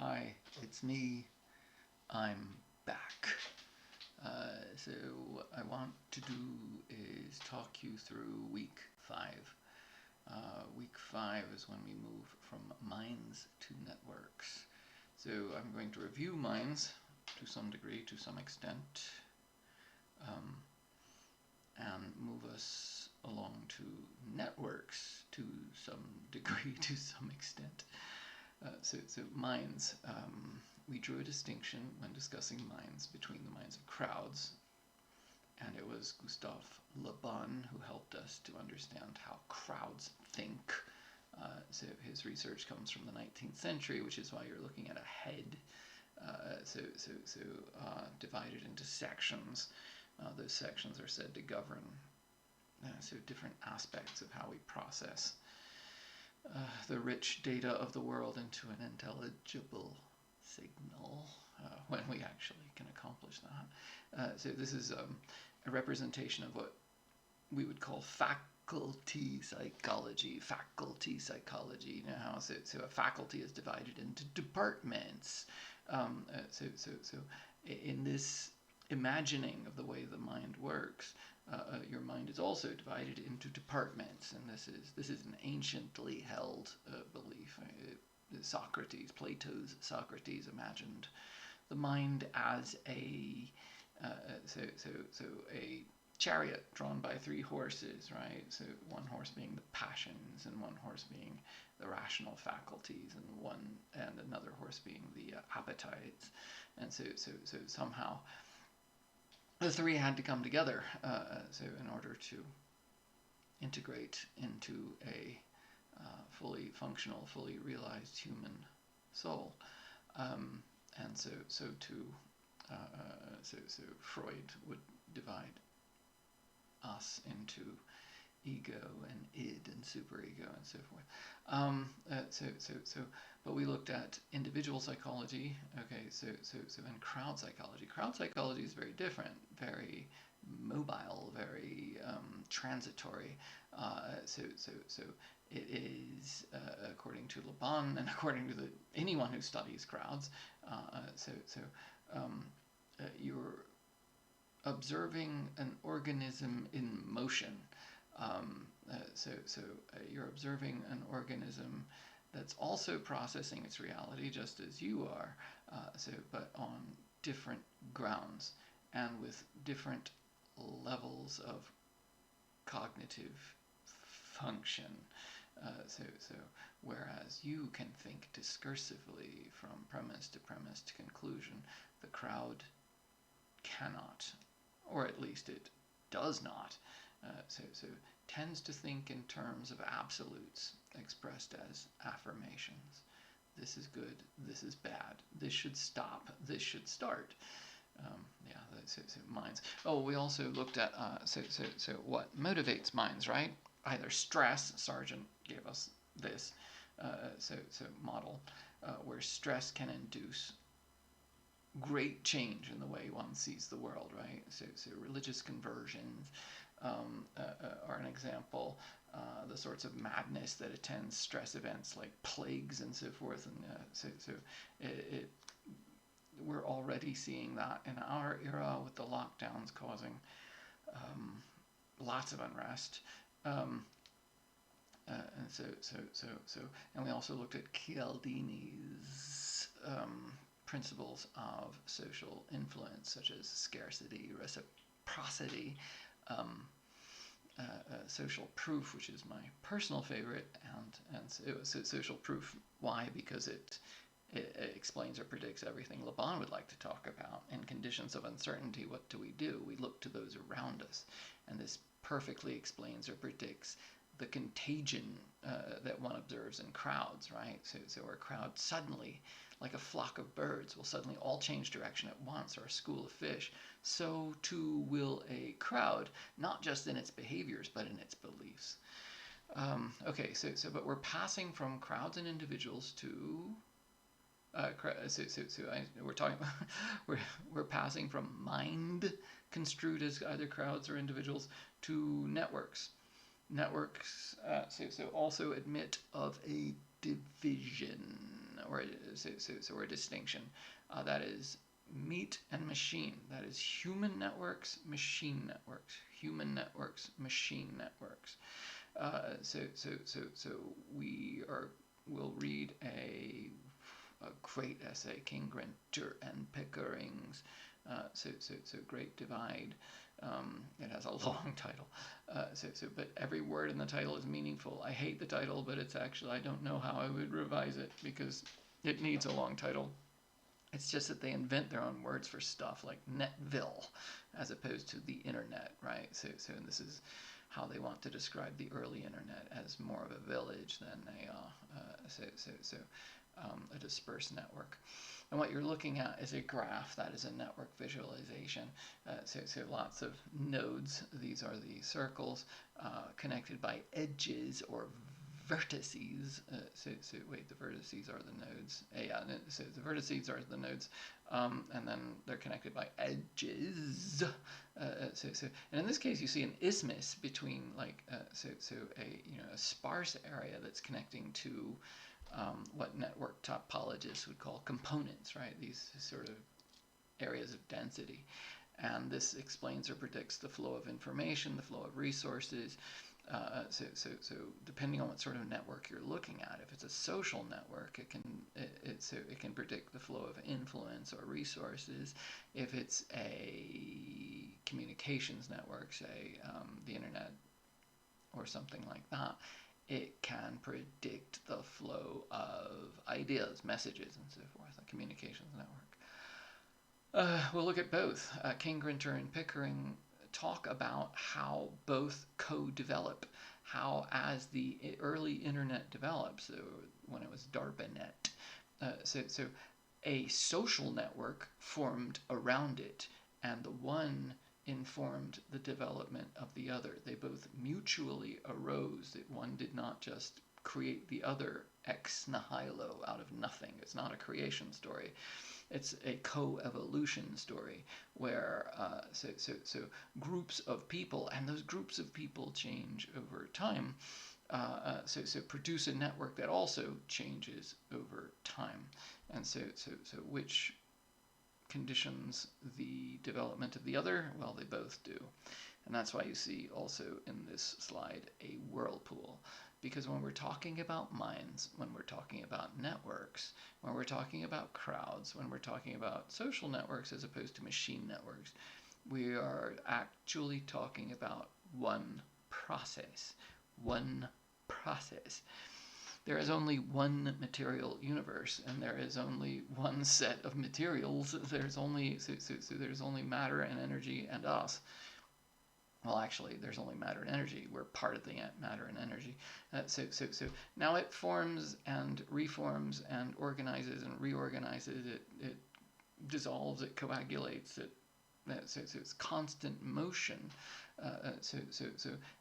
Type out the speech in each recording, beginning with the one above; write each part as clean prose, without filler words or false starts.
Hi, it's me. I'm back. So what I want to do is talk you through week 5. Week 5 is when we move from minds to networks. So I'm going to review minds to some degree, to some extent, um, and move us along to networks to some degree, to some extent. So minds, we drew a distinction when discussing minds between the minds of crowds, and it was Gustave Le Bon who helped us to understand how crowds think. So his research comes from the 19th century, which is why you're looking at a head, divided into sections. Those sections are said to govern different aspects of how we process the rich data of the world into an intelligible signal, when we actually can accomplish that. So this is a representation of what we would call faculty psychology. Faculty psychology. You know how so a faculty is divided into departments. So in this imagining of the way the mind works, your mind is also divided into departments, and this is an anciently held belief. Plato's Socrates imagined the mind as a a chariot drawn by 3 horses, right? So one horse being the passions, and one horse being the rational faculties, and another horse being the appetites, and so somehow the 3 had to come together, so in order to integrate into a fully functional, fully realized human soul, and so Freud would divide us into ego and id and superego and so forth. But we looked at individual psychology. Okay, so in crowd psychology. Crowd psychology is very different, very mobile, very transitory. So it is, according to Le Bon and according to anyone who studies crowds, you're observing an organism in motion. You're observing an organism that's also processing its reality just as you are, but on different grounds and with different levels of cognitive function. Whereas you can think discursively from premise to conclusion, the crowd cannot, or at least it does not. Tends to think in terms of absolutes expressed as affirmations. This is good, this is bad, this should stop, this should start. Minds. Oh, we also looked at what motivates minds, right? Either stress. Sargent gave us this model where stress can induce great change in the way one sees the world, right? So religious conversions are an example. The sorts of madness that attends stress events like plagues and so forth, and we're already seeing that in our era with the lockdowns causing lots of unrest. And we also looked at Cialdini's principles of social influence, such as scarcity, reciprocity, social proof, which is my personal favorite, and social proof. Why? Because it explains or predicts everything Le Bon would like to talk about. In conditions of uncertainty, what do? We look to those around us, and this perfectly explains or predicts the contagion that one observes in crowds, right? So a crowd suddenly, like a flock of birds, will suddenly all change direction at once, or a school of fish. So too will a crowd, not just in its behaviors, but in its beliefs. But we're passing from crowds and individuals to we're talking we're passing from mind construed as either crowds or individuals to networks. Networks also admit of a division, or a distinction. That is meat and machine. That is human networks, machine networks, human networks, machine networks. So we'll read a great essay, King Grinter and Pickering's Great Divide. It has a long title, but every word in the title is meaningful. I hate the title, but it's actually, I don't know how I would revise it because it needs a long title. It's just that they invent their own words for stuff like Netville as opposed to the internet, right? And this is how they want to describe the early internet as more of a village than a dispersed network. And what you're looking at is a graph. That is a network visualization. So lots of nodes. These are the circles connected by edges or vertices. Wait, the vertices are the nodes. So the vertices are the nodes, and then they're connected by edges. And in this case, you see an isthmus between a sparse area that's connecting to what network topologists would call components, right? These sort of areas of density. And this explains or predicts the flow of information, the flow of resources. So depending on what sort of network you're looking at, if it's a social network, it can predict the flow of influence or resources. If it's a communications network, say the internet or something like that, it can predict the flow of ideas, messages, and so forth, a communications network. We'll look at both. King, Grinter, and Pickering talk about how both co-develop, how as the early internet develops, when it was DARPANET, so a social network formed around it, and the one informed the development of the other. They both mutually arose. That one did not just create the other ex nihilo, out of nothing. It's not a creation story. It's a co-evolution story where so groups of people, and those groups of people change over time, so produce a network that also changes over time. And so which conditions the development of the other? Well, they both do. And that's why you see also in this slide a whirlpool. Because when we're talking about minds, when we're talking about networks, when we're talking about crowds, when we're talking about social networks as opposed to machine networks, we are actually talking about one process. One process. There is only one material universe, and there is only one set of materials. There's only there's only matter and energy and us. Well, actually, there's only matter and energy. We're part of the matter and energy. So now it forms and reforms and organizes and reorganizes. It dissolves. It coagulates. So it's constant motion.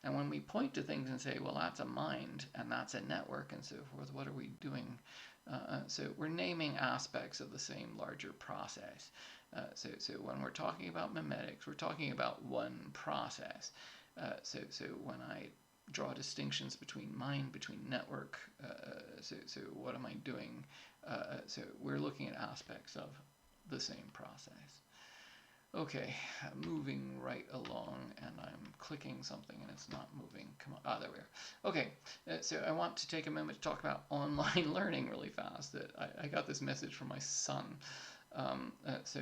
And when we point to things and say, well, that's a mind and that's a network and so forth, what are we doing? So we're naming aspects of the same larger process. So when we're talking about memetics, we're talking about one process. So when I draw distinctions between mind, between network, so what am I doing? So we're looking at aspects of the same process. Okay, moving right along, and I'm clicking something and it's not moving. Come on, there we are. Okay, so I want to take a moment to talk about online learning really fast. I got this message from my son. So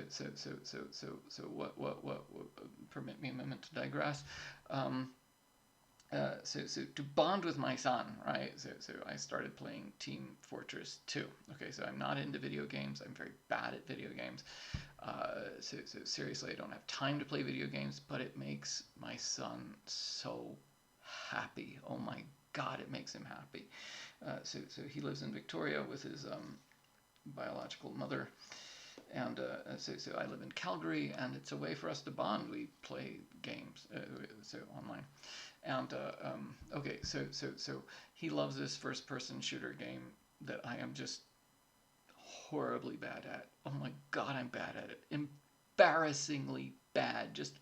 what? Permit me a moment to digress. So to bond with my son, right? So I started playing Team Fortress 2. Okay, so I'm not into video games. I'm very bad at video games. So seriously, I don't have time to play video games, but it makes my son so happy. Oh my God, it makes him happy. So he lives in Victoria with his biological mother. And so I live in Calgary, and it's a way for us to bond. We play games, so online. And okay, so he loves this first-person shooter game that I am just horribly bad at. Oh my God, I'm bad at it. Embarrassingly bad. Just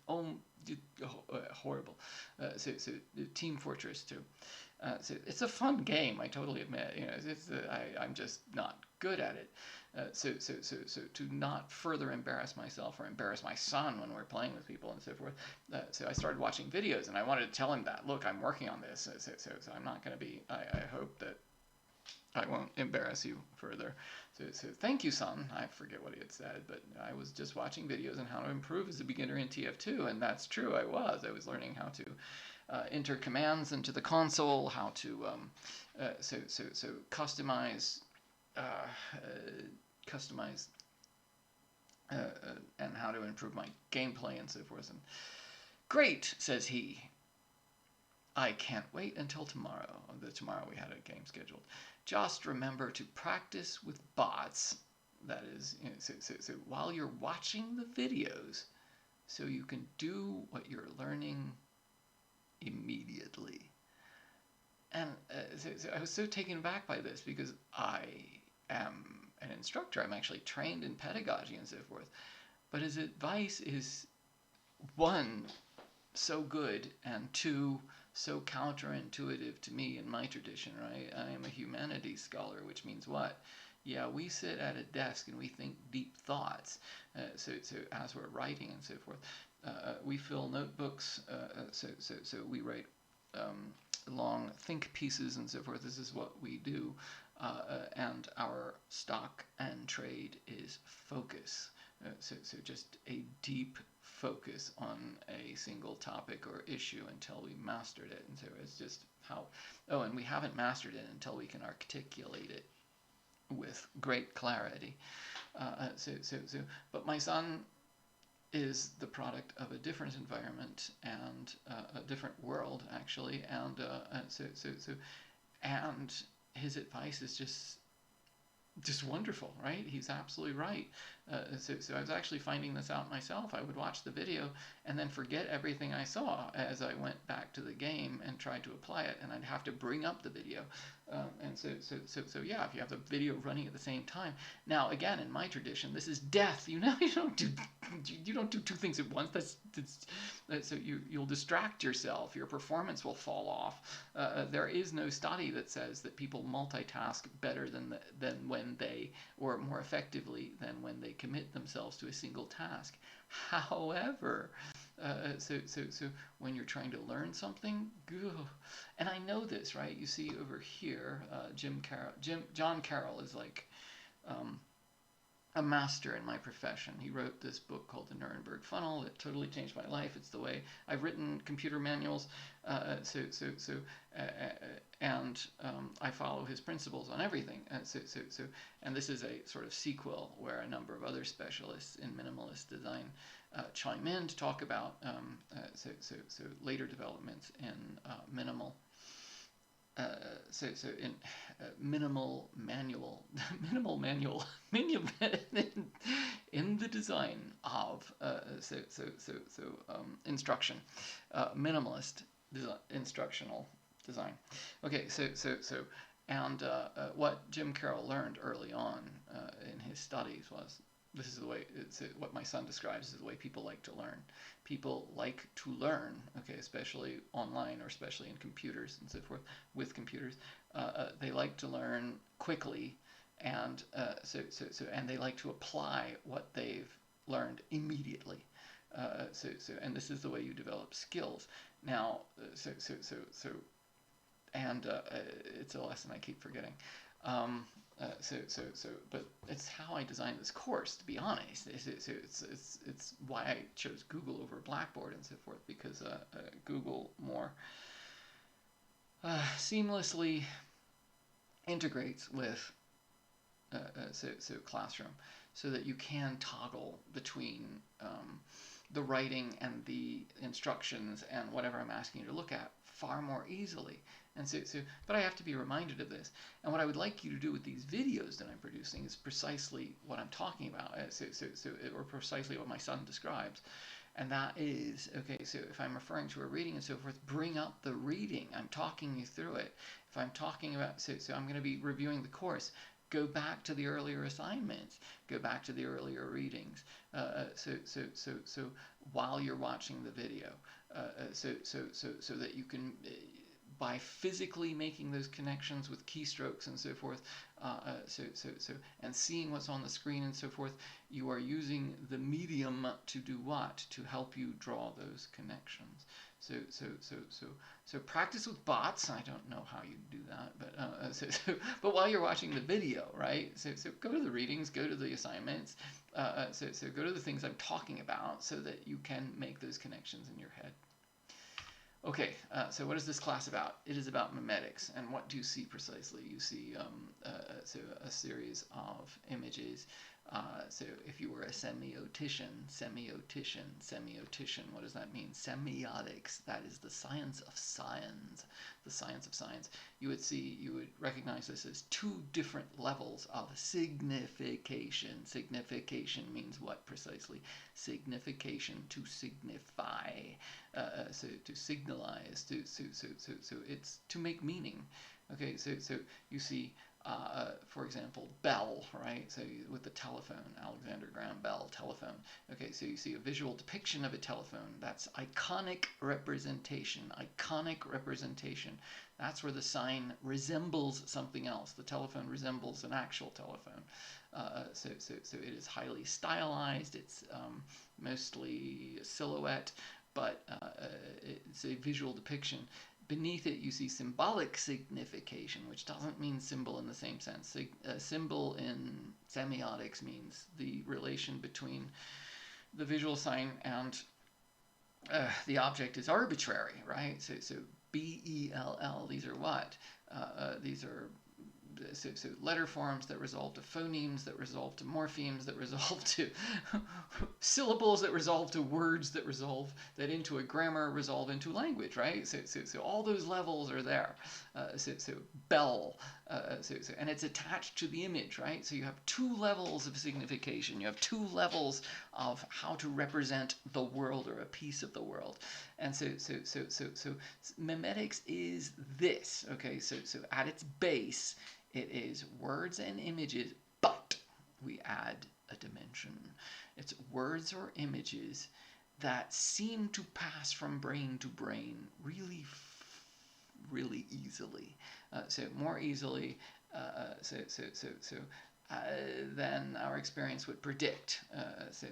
horrible. So Team Fortress 2. So it's a fun game. I totally admit. I'm just not good at it. So to not further embarrass myself or embarrass my son when we're playing with people and so forth. So I started watching videos, and I wanted to tell him that, look, I'm working on this. So I'm not going to be. I hope that I won't embarrass you further. So thank you, son. I forget what he had said, but I was just watching videos on how to improve as a beginner in TF2, and that's true. I was learning how to enter commands into the console, how to customize customize and how to improve my gameplay and so forth. And great, says he. I can't wait until tomorrow. Tomorrow we had a game scheduled. Just remember to practice with bots. That is, so while you're watching the videos, so you can do what you're learning immediately. And so I was so taken aback by this, because I am an instructor. I'm actually trained in pedagogy and so forth. But his advice is, one, so good, and two, so counterintuitive to me in my tradition, right? I am a humanities scholar, which means what? Yeah, we sit at a desk and we think deep thoughts. So as we're writing and so forth, we fill notebooks. So we write long think pieces and so forth. This is what we do, and our stock and trade is focus. So just a deep focus on a single topic or issue until we mastered it. And so it's just how, and we haven't mastered it until we can articulate it with great clarity. But my son is the product of a different environment and a different world, actually, and and his advice is just wonderful, right? He's absolutely right. So I was actually finding this out myself. I would watch the video and then forget everything I saw as I went back to the game and tried to apply it, and I'd have to bring up the video. And so yeah, if you have the video running at the same time. Now again, in my tradition, this is death. You don't do two things at once. So you'll distract yourself. Your performance will fall off. There is no study that says that people multitask better than when they, or more effectively than when they commit themselves to a single task. However, so when you're trying to learn something, and I know this, right? You see over here, John Carroll is like a master in my profession. He wrote this book called The Nuremberg Funnel that totally changed my life. It's the way I've written computer manuals. And I follow his principles on everything. And this is a sort of sequel where a number of other specialists in minimalist design chime in to talk about later developments in minimal manual in the design of instruction, minimalist instructional design. Okay, and what Jim Carroll learned early on in his studies was, this is the way, what my son describes is the way people like to learn. People like to learn, okay, especially online or especially in computers and so forth, with computers. They like to learn quickly, and and they like to apply what they've learned immediately. And this is the way you develop skills. Now, it's a lesson I keep forgetting. But it's how I designed this course, to be honest. It's why I chose Google over Blackboard and so forth, because Google more seamlessly integrates with Classroom, so that you can toggle between the writing and the instructions and whatever I'm asking you to look at far more easily. And but I have to be reminded of this. And what I would like you to do with these videos that I'm producing is precisely what I'm talking about, or precisely what my son describes. And that is, okay, so if I'm referring to a reading and so forth, bring up the reading. I'm talking you through it. If I'm talking about, so I'm going to be reviewing the course, go back to the earlier assignments, go back to the earlier readings. So while you're watching the video, so that you can, by physically making those connections with keystrokes and so forth, and seeing what's on the screen and so forth, you are using the medium to do what? To help you draw those connections. So practice with bots. I don't know how you do that, but but while you're watching the video, right? So go to the readings, go to the assignments, so go to the things I'm talking about, so that you can make those connections in your head. Okay, so what is this class about? It is about memetics, and what do you see precisely? You see so a series of images. So if you were a semiotician, what does that mean? Semiotics, that is the science of science, the science of science. You would recognize this as two different levels of signification. Signification means what precisely? Signification, to signify, so to signalize, so it's to make meaning. Okay, so you see, for example, Bell, right? So with the telephone, Alexander Graham Bell, telephone. Okay, so you see a visual depiction of a telephone. That's iconic representation. Iconic representation. That's where the sign resembles something else. The telephone resembles an actual telephone. So it is highly stylized. It's mostly silhouette, but it's a visual depiction. Beneath it, you see symbolic signification, which doesn't mean symbol in the same sense. Symbol in semiotics means the relation between the visual sign and the object is arbitrary, right? So B-E-L-L, these are what? These are so letter forms that resolve to phonemes, that resolve to morphemes, that resolve to syllables, that resolve to words, that resolve that into a grammar, resolve into language, right? So all those levels are there. So Bell, and it's attached to the image, right? So you have two levels of signification. You have two levels of how to represent the world or a piece of the world. And so memetics is this, okay? So at its base, it is words and images, but we add a dimension. It's words or images that seem to pass from brain to brain really easily. So more easily than our experience would predict. So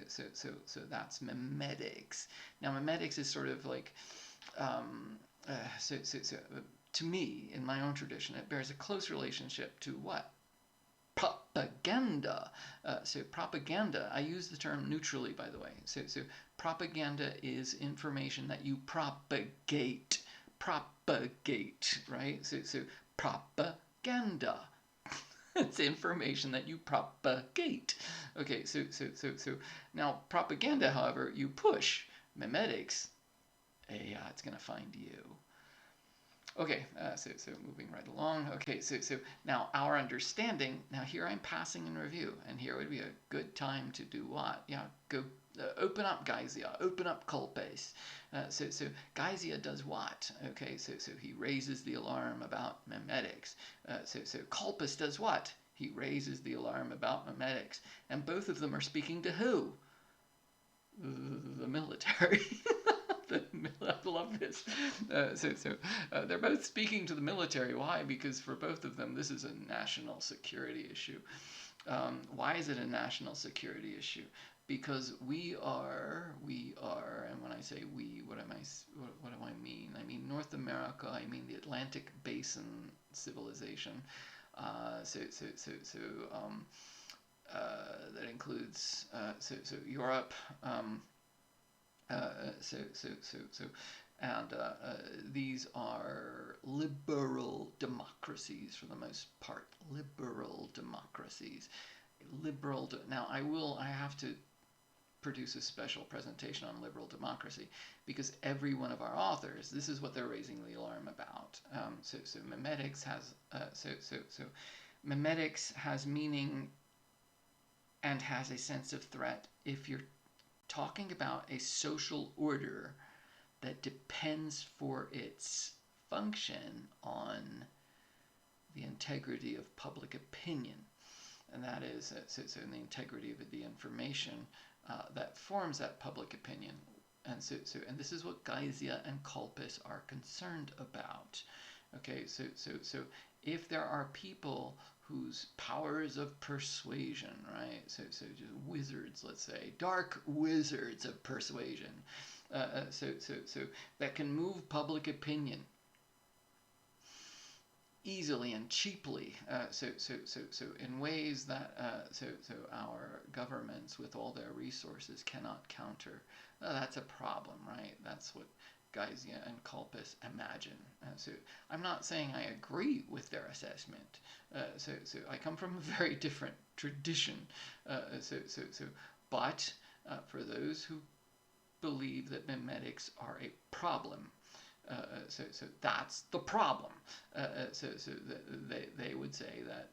that's memetics. Now memetics is sort of like to me, in my own tradition, it bears a close relationship to what? Propaganda. So propaganda, I use the term neutrally, by the way. So propaganda is information that you propagate. Propagate, right? So propaganda. It's information that you propagate. Okay, so now propaganda, however, you push. Memetics, it's going to find you. Okay, so moving right along. Okay, so now our understanding, now here I'm passing in review, and here would be a good time to do what? Yeah, go open up Geisia, open up Culpes. So Geisia does what? Okay, so he raises the alarm about memetics. So Culpes does what? He raises the alarm about memetics. And both of them are speaking to who? The military. I love this. They're both speaking to the military. Why? Because for both of them, this is a national security issue. Why is it a national security issue? Because we are, and when I say we, what do I mean? I mean North America. I mean the Atlantic Basin civilization. That includes Europe. And these are liberal democracies for the most part. Liberal democracies. Now I have to produce a special presentation on liberal democracy because every one of our authors, this is what they're raising the alarm about. So memetics has memetics has meaning and has a sense of threat if you're talking about a social order that depends for its function on the integrity of public opinion. and that is so in the integrity of the information that forms that public opinion. And and this is what Geisia and Culpus are concerned about. Okay, so if there are people whose powers of persuasion, right? So just wizards, let's say, dark wizards of persuasion, so that can move public opinion easily and cheaply, so in ways that our governments with all their resources cannot counter. That's a problem, right? That's what Geisia and Culpus imagine. So I'm not saying I agree with their assessment. So I come from a very different tradition. But for those who believe that memetics are a problem, so that's the problem. So they would say that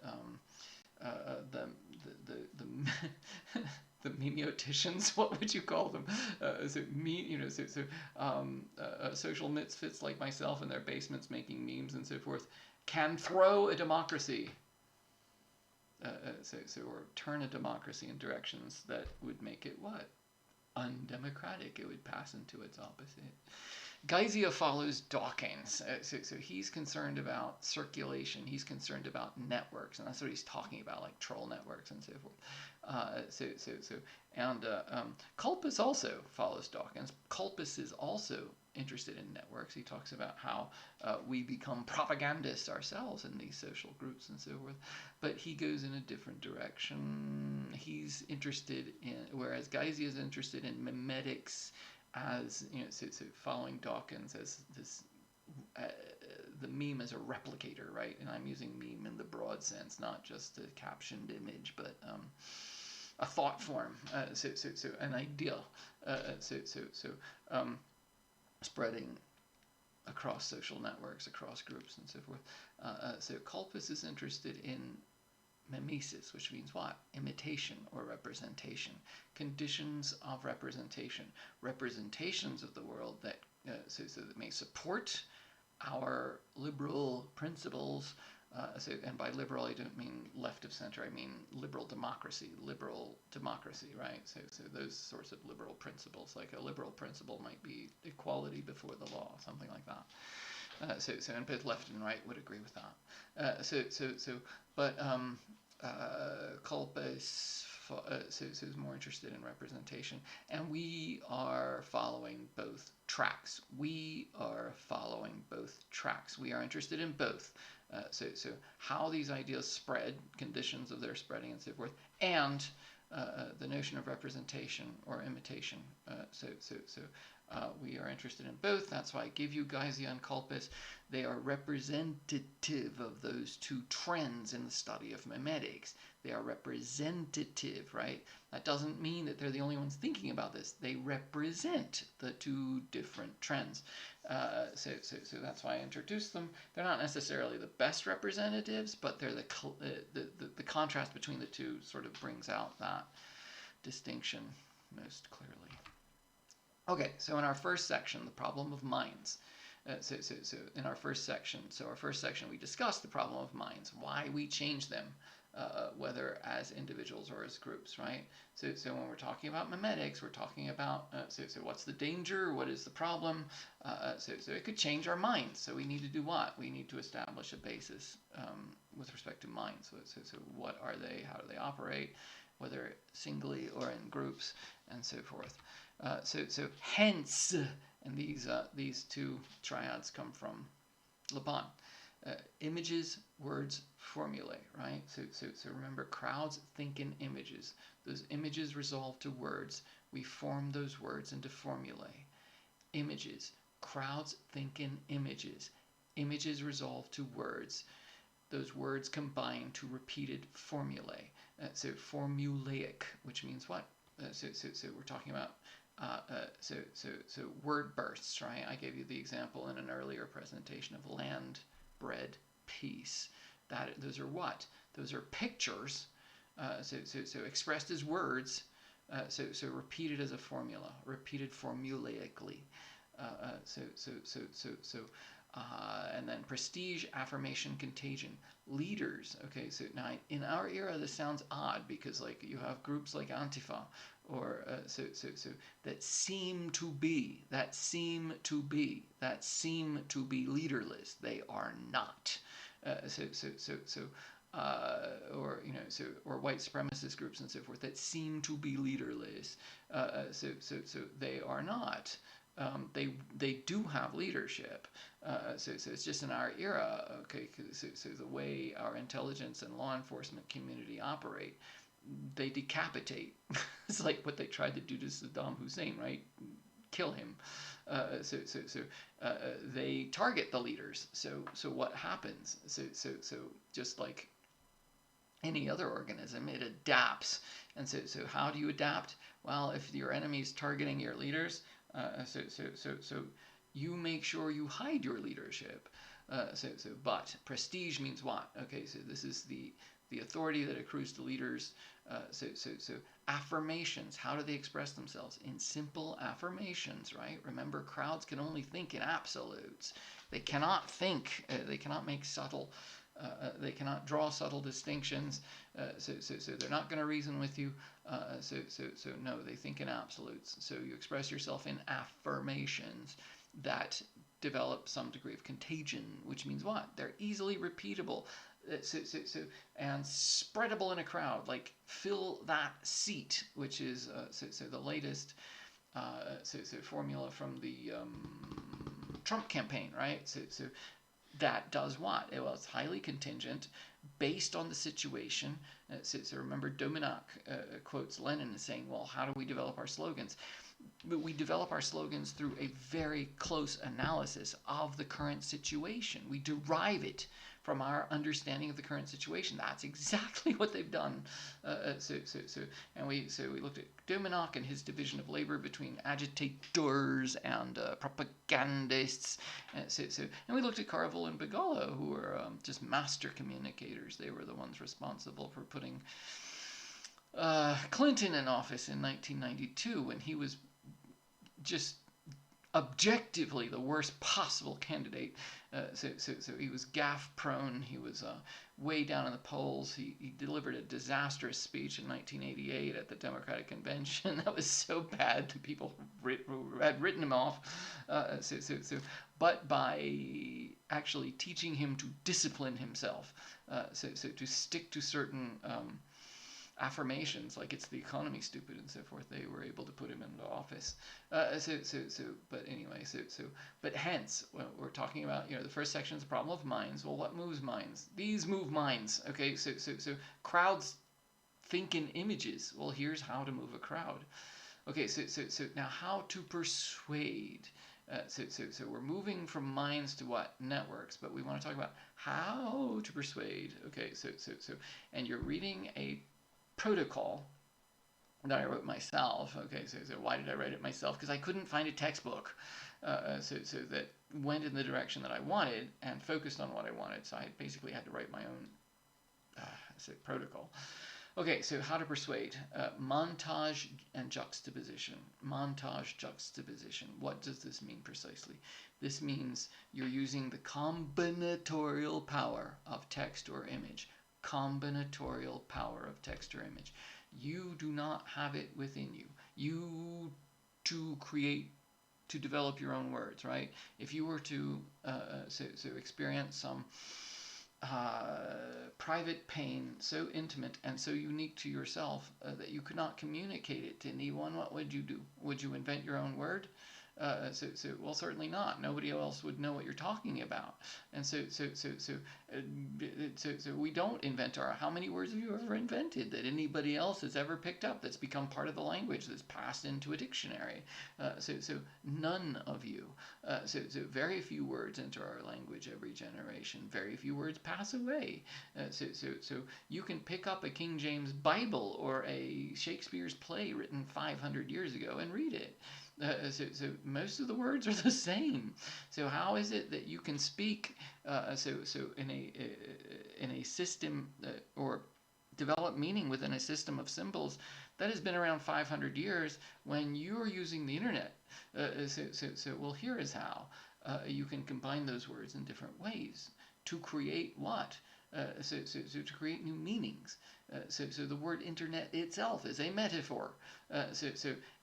the memeoticians, what would you call them? Social misfits like myself in their basements making memes and so forth can throw a democracy. Or turn a democracy in directions that would make it what? Undemocratic. It would pass into its opposite. Geisia follows Dawkins, so he's concerned about circulation, he's concerned about networks, and that's what he's talking about, like troll networks and so forth. Culpus also follows Dawkins. Culpus is also interested in networks. He talks about how we become propagandists ourselves in these social groups and so forth, but he goes in a different direction. He's interested in, whereas Geisia is interested in memetics, as so following Dawkins as this the meme as a replicator, right? And I'm using meme in the broad sense, not just a captioned image, but a thought form. So an idea. Spreading across social networks, across groups, and so forth. So Culpus is interested in mimesis, which means what? Imitation or representation. Conditions of representation. Representations of the world that that may support our liberal principles. And by liberal, I don't mean left of center. I mean liberal democracy, right? So those sorts of liberal principles, like a liberal principle might be equality before the law, something like that. And both left and right would agree with that. But Culpus is more interested in representation, and we are following both tracks. We are interested in both. So how these ideas spread, conditions of their spreading, and so forth, and the notion of representation or imitation. We are interested in both. That's why I give you Geisia and Culpus. They are representative of those two trends in the study of memetics. They are representative, right? That doesn't mean that they're the only ones thinking about this. They represent the two different trends. So that's why I introduced them. They're not necessarily the best representatives, but they're the contrast between the two sort of brings out that distinction most clearly. Okay, so in our first section, the problem of minds. So in our first section, we discussed the problem of minds, why we change them, whether as individuals or as groups, right? So when we're talking about memetics, we're talking about, so what's the danger? What is the problem? So it could change our minds. So we need to do what? We need to establish a basis with respect to minds. So what are they? How do they operate? Whether singly or in groups, and so forth. So hence, and these two triads come from Le Bon. Images, words, formulae, right? So remember, crowds think in images. Those images resolve to words. We form those words into formulae. Images. Crowds think in images. Images resolve to words. Those words combine to repeated formulae. So formulaic, which means what? So we're talking about so word bursts, right? I gave you the example in an earlier presentation of land, bread, peace. Those are what? Those are pictures. So expressed as words. So repeated as a formula, repeated formulaically. And then prestige, affirmation, contagion. Leaders. Okay, so now in our era, this sounds odd because like you have groups like Antifa or that seem to be leaderless. They are not. Or or white supremacist groups and so forth that seem to be leaderless. They are not. They do have leadership. So it's just in our era, okay. So the way our intelligence and law enforcement community operate, they decapitate. It's like what they tried to do to Saddam Hussein, right? Kill him. They target the leaders. So what happens? So just like any other organism, it adapts. And so how do you adapt? Well, if your enemy is targeting your leaders, so you make sure you hide your leadership. But prestige means what? Okay, so this is the authority that accrues to leaders. So affirmations. How do they express themselves? In simple affirmations, right? Remember, crowds can only think in absolutes. They cannot think. They cannot make subtle. They cannot draw subtle distinctions. So they're not going to reason with you. So no, they think in absolutes. So you express yourself in affirmations that develop some degree of contagion, which means what? They're easily repeatable. And spreadable in a crowd, like fill that seat, which is the latest formula from the Trump campaign, right? So that does what? Well, it's highly contingent, based on the situation. So remember, Dominac quotes Lenin as saying, well, how do we develop our slogans? But we develop our slogans through a very close analysis of the current situation. We derive it from our understanding of the current situation. That's exactly what they've done. And we looked at Dominac and his division of labor between agitators and propagandists. And we looked at Carville and Begala, who were just master communicators. They were the ones responsible for putting Clinton in office in 1992 when he was just objectively the worst possible candidate. So he was gaffe prone. He was way down in the polls. He delivered a disastrous speech in 1988 at the Democratic Convention. That was so bad that people had written him off. But by actually teaching him to discipline himself, to stick to certain affirmations, like it's the economy, stupid, and so forth, they were able to put him into office. But anyway, but hence, when we're talking about, the first section is the problem of minds. Well, what moves minds? These move minds. Okay, so crowds think in images. Well, here's how to move a crowd. Okay, so now how to persuade. So we're moving from minds to what? Networks. But we want to talk about how to persuade. Okay, so and you're reading a protocol that I wrote myself. Okay, so why did I write it myself? Because I couldn't find a textbook so that went in the direction that I wanted and focused on what I wanted. So I basically had to write my own protocol. Okay, so how to persuade. Montage and juxtaposition. Montage, juxtaposition. What does this mean precisely? This means you're using the combinatorial power of text or image. Combinatorial power of text or image. You do not have it within you. You to develop your own words, right? If you were to experience some private pain so intimate and so unique to yourself that you could not communicate it to anyone, what would you do? Would you invent your own word? Well, certainly not. Nobody else would know what you're talking about. And so we don't invent our. How many words have you ever invented that anybody else has ever picked up that's become part of the language that's passed into a dictionary? So none of you. So very few words enter our language every generation. Very few words pass away. So you can pick up a King James Bible or a Shakespeare's play written 500 years ago and read it. So most of the words are the same. So how is it that you can speak in a system or develop meaning within a system of symbols that has been around 500 years when you're using the internet? Well, here is how. you can combine those words in different ways to create what? So to create new meanings. So the word internet itself is a metaphor.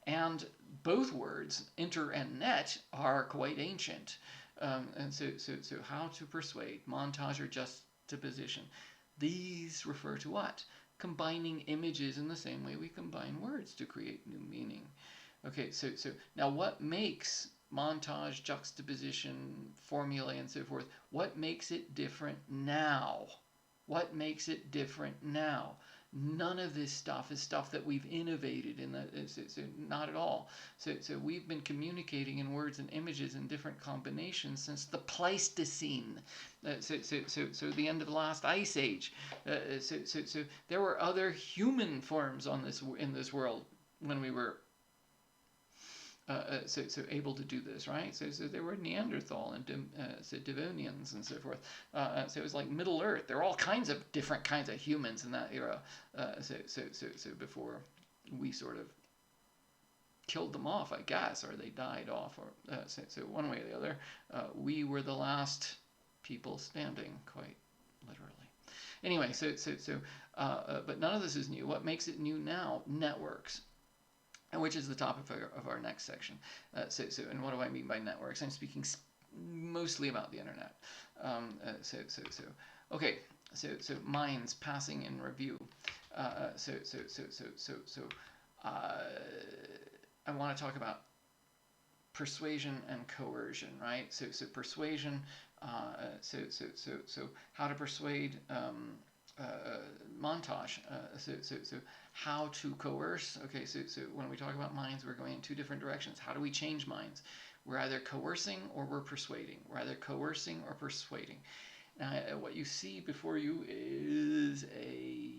And both words, inter and net, are quite ancient. And so how to persuade, montage or juxtaposition. These refer to what? Combining images in the same way we combine words to create new meaning. Okay, so now what makes montage, juxtaposition, formulae, and so forth, what makes it different now? What makes it different now? None of this stuff is stuff that we've innovated in not at all. So we've been communicating in words and images in different combinations since the Pleistocene. So the end of the last ice age. So there were other human forms in this world when we were able to do this, right? So there were Neanderthal and Devonians and so forth. So it was like Middle Earth. There were all kinds of different kinds of humans in that era. So before we sort of killed them off, I guess, or they died off, or so one way or the other, we were the last people standing, quite literally. Anyway, but none of this is new. What makes it new now? Networks. And which is the topic of our next section. And what do I mean by networks? I'm speaking mostly about the internet. Okay. So minds passing in review. I want to talk about persuasion and coercion, right? So persuasion. So how to persuade. Montage. So how to coerce. Okay, so when we talk about minds, we're going in two different directions. How do we change minds? We're either coercing or we're persuading. We're either coercing or persuading. Now, what you see before you is a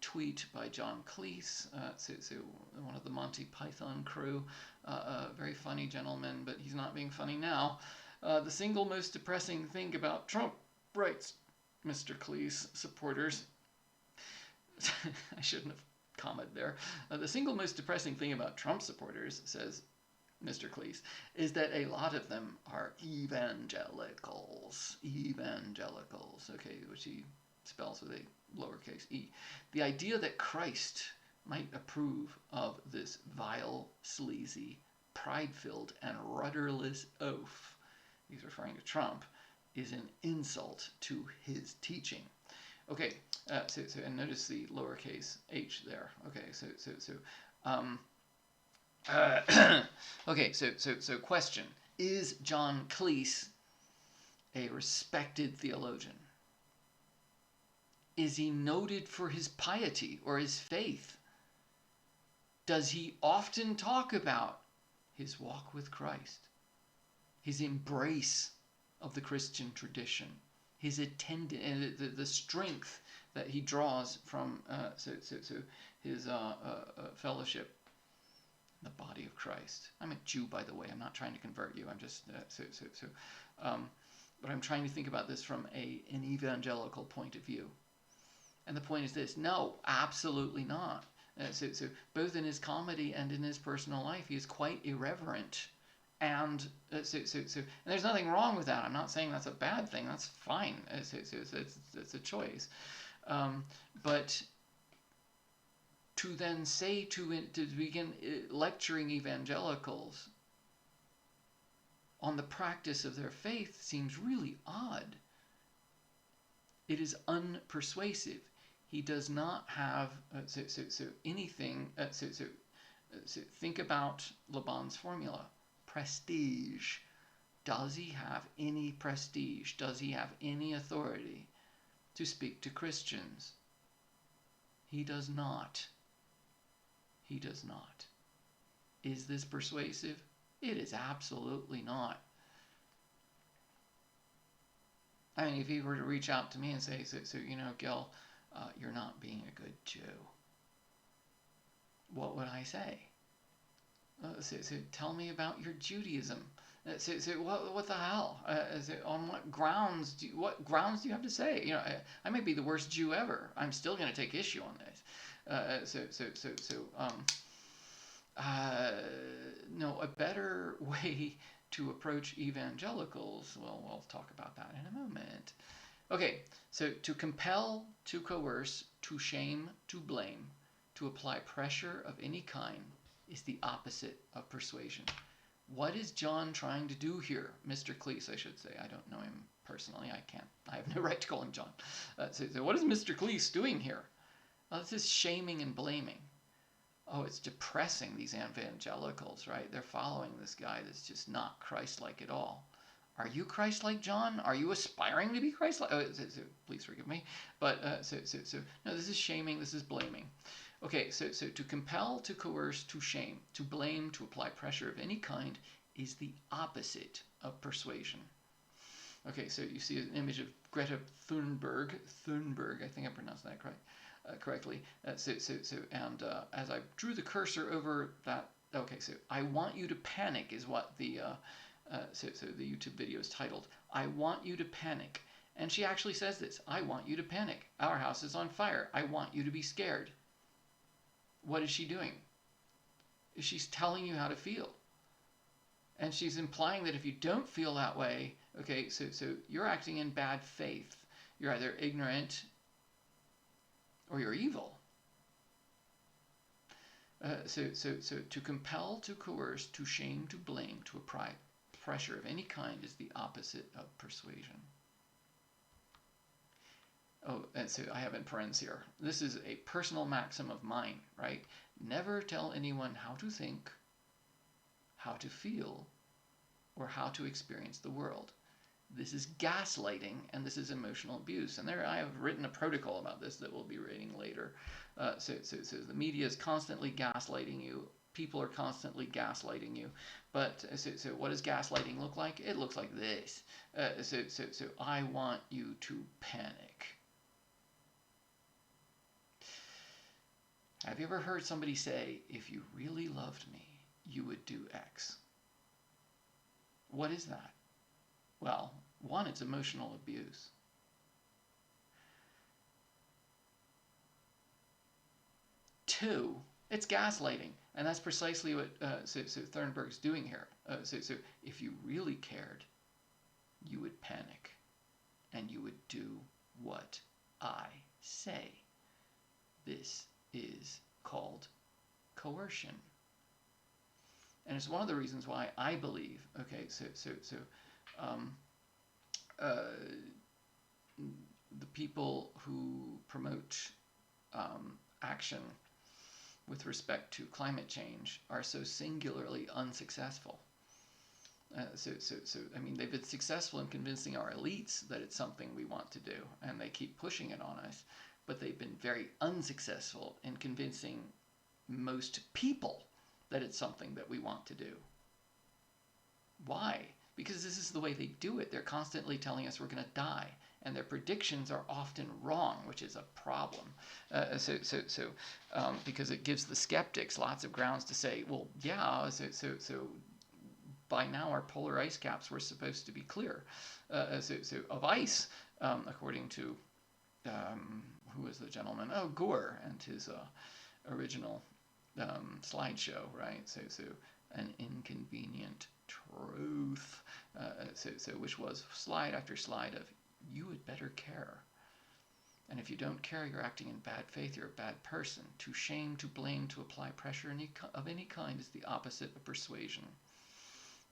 tweet by John Cleese, one of the Monty Python crew. Very funny gentleman, but he's not being funny now. The single most depressing thing about Trump, writes Mr. Cleese supporters. I shouldn't have commented there. The single most depressing thing about Trump supporters, says Mr. Cleese, is that a lot of them are evangelicals. Evangelicals, okay, which he spells with a lowercase e. The idea that Christ might approve of this vile, sleazy, pride-filled, and rudderless oaf, he's referring to Trump, is an insult to his teaching. Okay, and notice the lowercase h there. Okay, so question: is John Cleese a respected theologian? Is he noted for his piety or his faith? Does he often talk about his walk with Christ, his embrace of the Christian tradition, his attendance, and the strength that he draws from his fellowship in the body of Christ? I'm a Jew, by the way. I'm not trying to convert you. I'm just but I'm trying to think about this from an evangelical point of view. And the point is this: no, absolutely not. So both in his comedy and in his personal life, he is quite irreverent. And and there's nothing wrong with that. I'm not saying that's a bad thing. That's fine. It's a choice. But to then say to begin lecturing evangelicals on the practice of their faith seems really odd. It is unpersuasive. He does not have anything. Think about Laban's formula. Prestige. Does he have any prestige? Does he have any authority to speak to Christians? He does not. He does not. Is this persuasive? It is absolutely not. I mean, if he were to reach out to me and say, Gil, you're not being a good Jew, what would I say? Tell me about your Judaism. What the hell? On what grounds do you have to say? I may be the worst Jew ever. I'm still going to take issue on this. Uh, no, a better way to approach evangelicals, well, we'll talk about that in a moment. Okay, so to compel, to coerce, to shame, to blame, to apply pressure of any kind is the opposite of persuasion. What is John trying to do here? Mr. Cleese, I should say. I don't know him personally. I have no right to call him John. So what is Mr. Cleese doing here? Well, this is shaming and blaming. Oh, it's depressing, these evangelicals, right? They're following this guy that's just not Christ-like at all. Are you Christ-like, John? Are you aspiring to be Christ-like? Oh, please forgive me. But no, this is shaming, this is blaming. Okay, so to compel, to coerce, to shame, to blame, to apply pressure of any kind is the opposite of persuasion. Okay, so you see an image of Greta Thunberg. Thunberg, I think I pronounced that correctly. As I drew the cursor over that, okay, so I want you to panic is what the the YouTube video is titled. I want you to panic. And she actually says this. I want you to panic. Our house is on fire. I want you to be scared. What is she doing? She's telling you how to feel. And she's implying that if you don't feel that way, okay, so you're acting in bad faith. You're either ignorant or you're evil. So to compel, to coerce, to shame, to blame, to apply pressure of any kind is the opposite of persuasion. Oh, and so I have in parentheses here. This is a personal maxim of mine, right? Never tell anyone how to think, how to feel, or how to experience the world. This is gaslighting, and this is emotional abuse. And there I have written a protocol about this that we'll be reading later. So the media is constantly gaslighting you. People are constantly gaslighting you. But so what does gaslighting look like? It looks like this. So I want you to panic. Have you ever heard somebody say, if you really loved me, you would do X? What is that? Well, one, it's emotional abuse. Two, it's gaslighting. And that's precisely what Thunberg's doing here. So if you really cared, you would panic. And you would do what I say. This is called coercion. And it's one of the reasons why I believe, okay, the people who promote action with respect to climate change are so singularly unsuccessful. I mean, they've been successful in convincing our elites that it's something we want to do, and they keep pushing it on us, but they've been very unsuccessful in convincing most people that it's something that we want to do. Why? Because this is the way they do it. They're constantly telling us we're going to die, and their predictions are often wrong, which is a problem. Because it gives the skeptics lots of grounds to say, well, yeah, so by now our polar ice caps were supposed to be clear. Of ice, according to, who was the gentleman? Oh, Gore and his original slideshow, right? So an inconvenient truth, which was slide after slide of, you had better care. And if you don't care, you're acting in bad faith, you're a bad person. To shame, to blame, to apply pressure of any kind is the opposite of persuasion.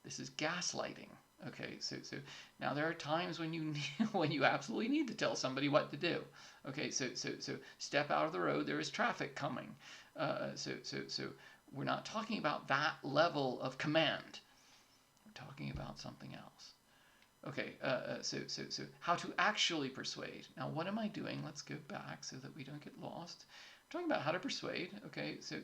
This is gaslighting. Okay, so now there are times when you when you absolutely need to tell somebody what to do. Okay, so step out of the road. There is traffic coming. So we're not talking about that level of command. We're talking about something else. Okay, so how to actually persuade. Now, what am I doing? Let's go back so that we don't get lost. I'm talking about how to persuade. Okay, so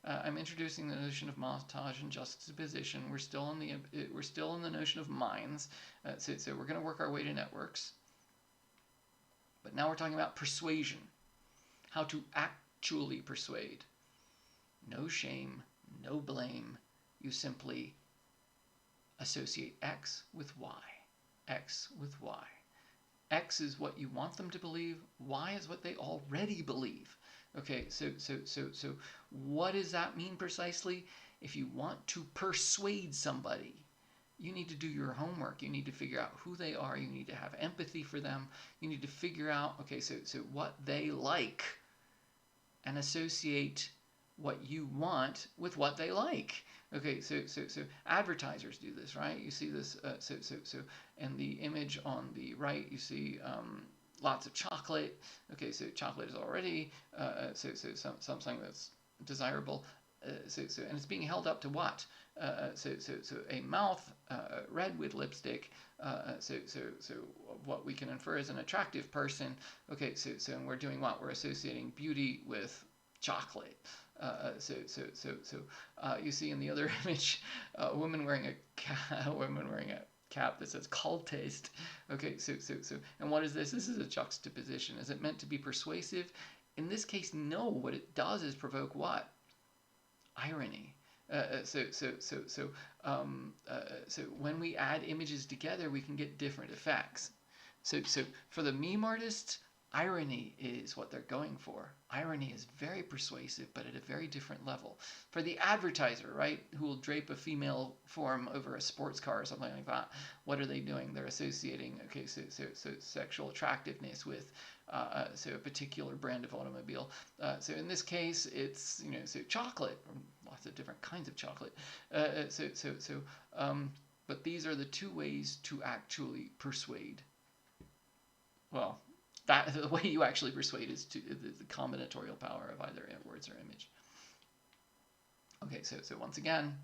I'm introducing the notion of montage and juxtaposition. We're still in the notion of minds. So we're going to work our way to networks. But now we're talking about persuasion. How to actually persuade. No shame, no blame. You simply associate X with Y. X with Y. X is what you want them to believe. Y is what they already believe. Okay, so what does that mean precisely? If you want to persuade somebody, you need to do your homework. You need to figure out who they are. You need to have empathy for them. You need to figure out, okay, so what they like, and associate what you want with what they like. Okay, so advertisers do this, right? You see this, so in the image on the right, you see lots of chocolate. Okay, so chocolate is already something that's desirable. And it's being held up to what? So a mouth red with lipstick. So what we can infer is an attractive person. Okay, so and we're doing what? We're associating beauty with chocolate. You see in the other image, a woman wearing a woman wearing a cap that says "called taste." Okay, so and what is this? This is a juxtaposition. Is it meant to be persuasive? In this case, no. What it does is provoke what? Irony. So when we add images together, we can get different effects. So for the meme artists, irony is what they're going for. Irony is very persuasive, but at a very different level. For the advertiser, right, who will drape a female form over a sports car or something like that, what are they doing? They're associating, okay, so sexual attractiveness with so a particular brand of automobile. So in this case, it's, so chocolate, lots of different kinds of chocolate. But these are the two ways to actually persuade. Well, the way you actually persuade is the combinatorial power of either words or image. Okay, so once again,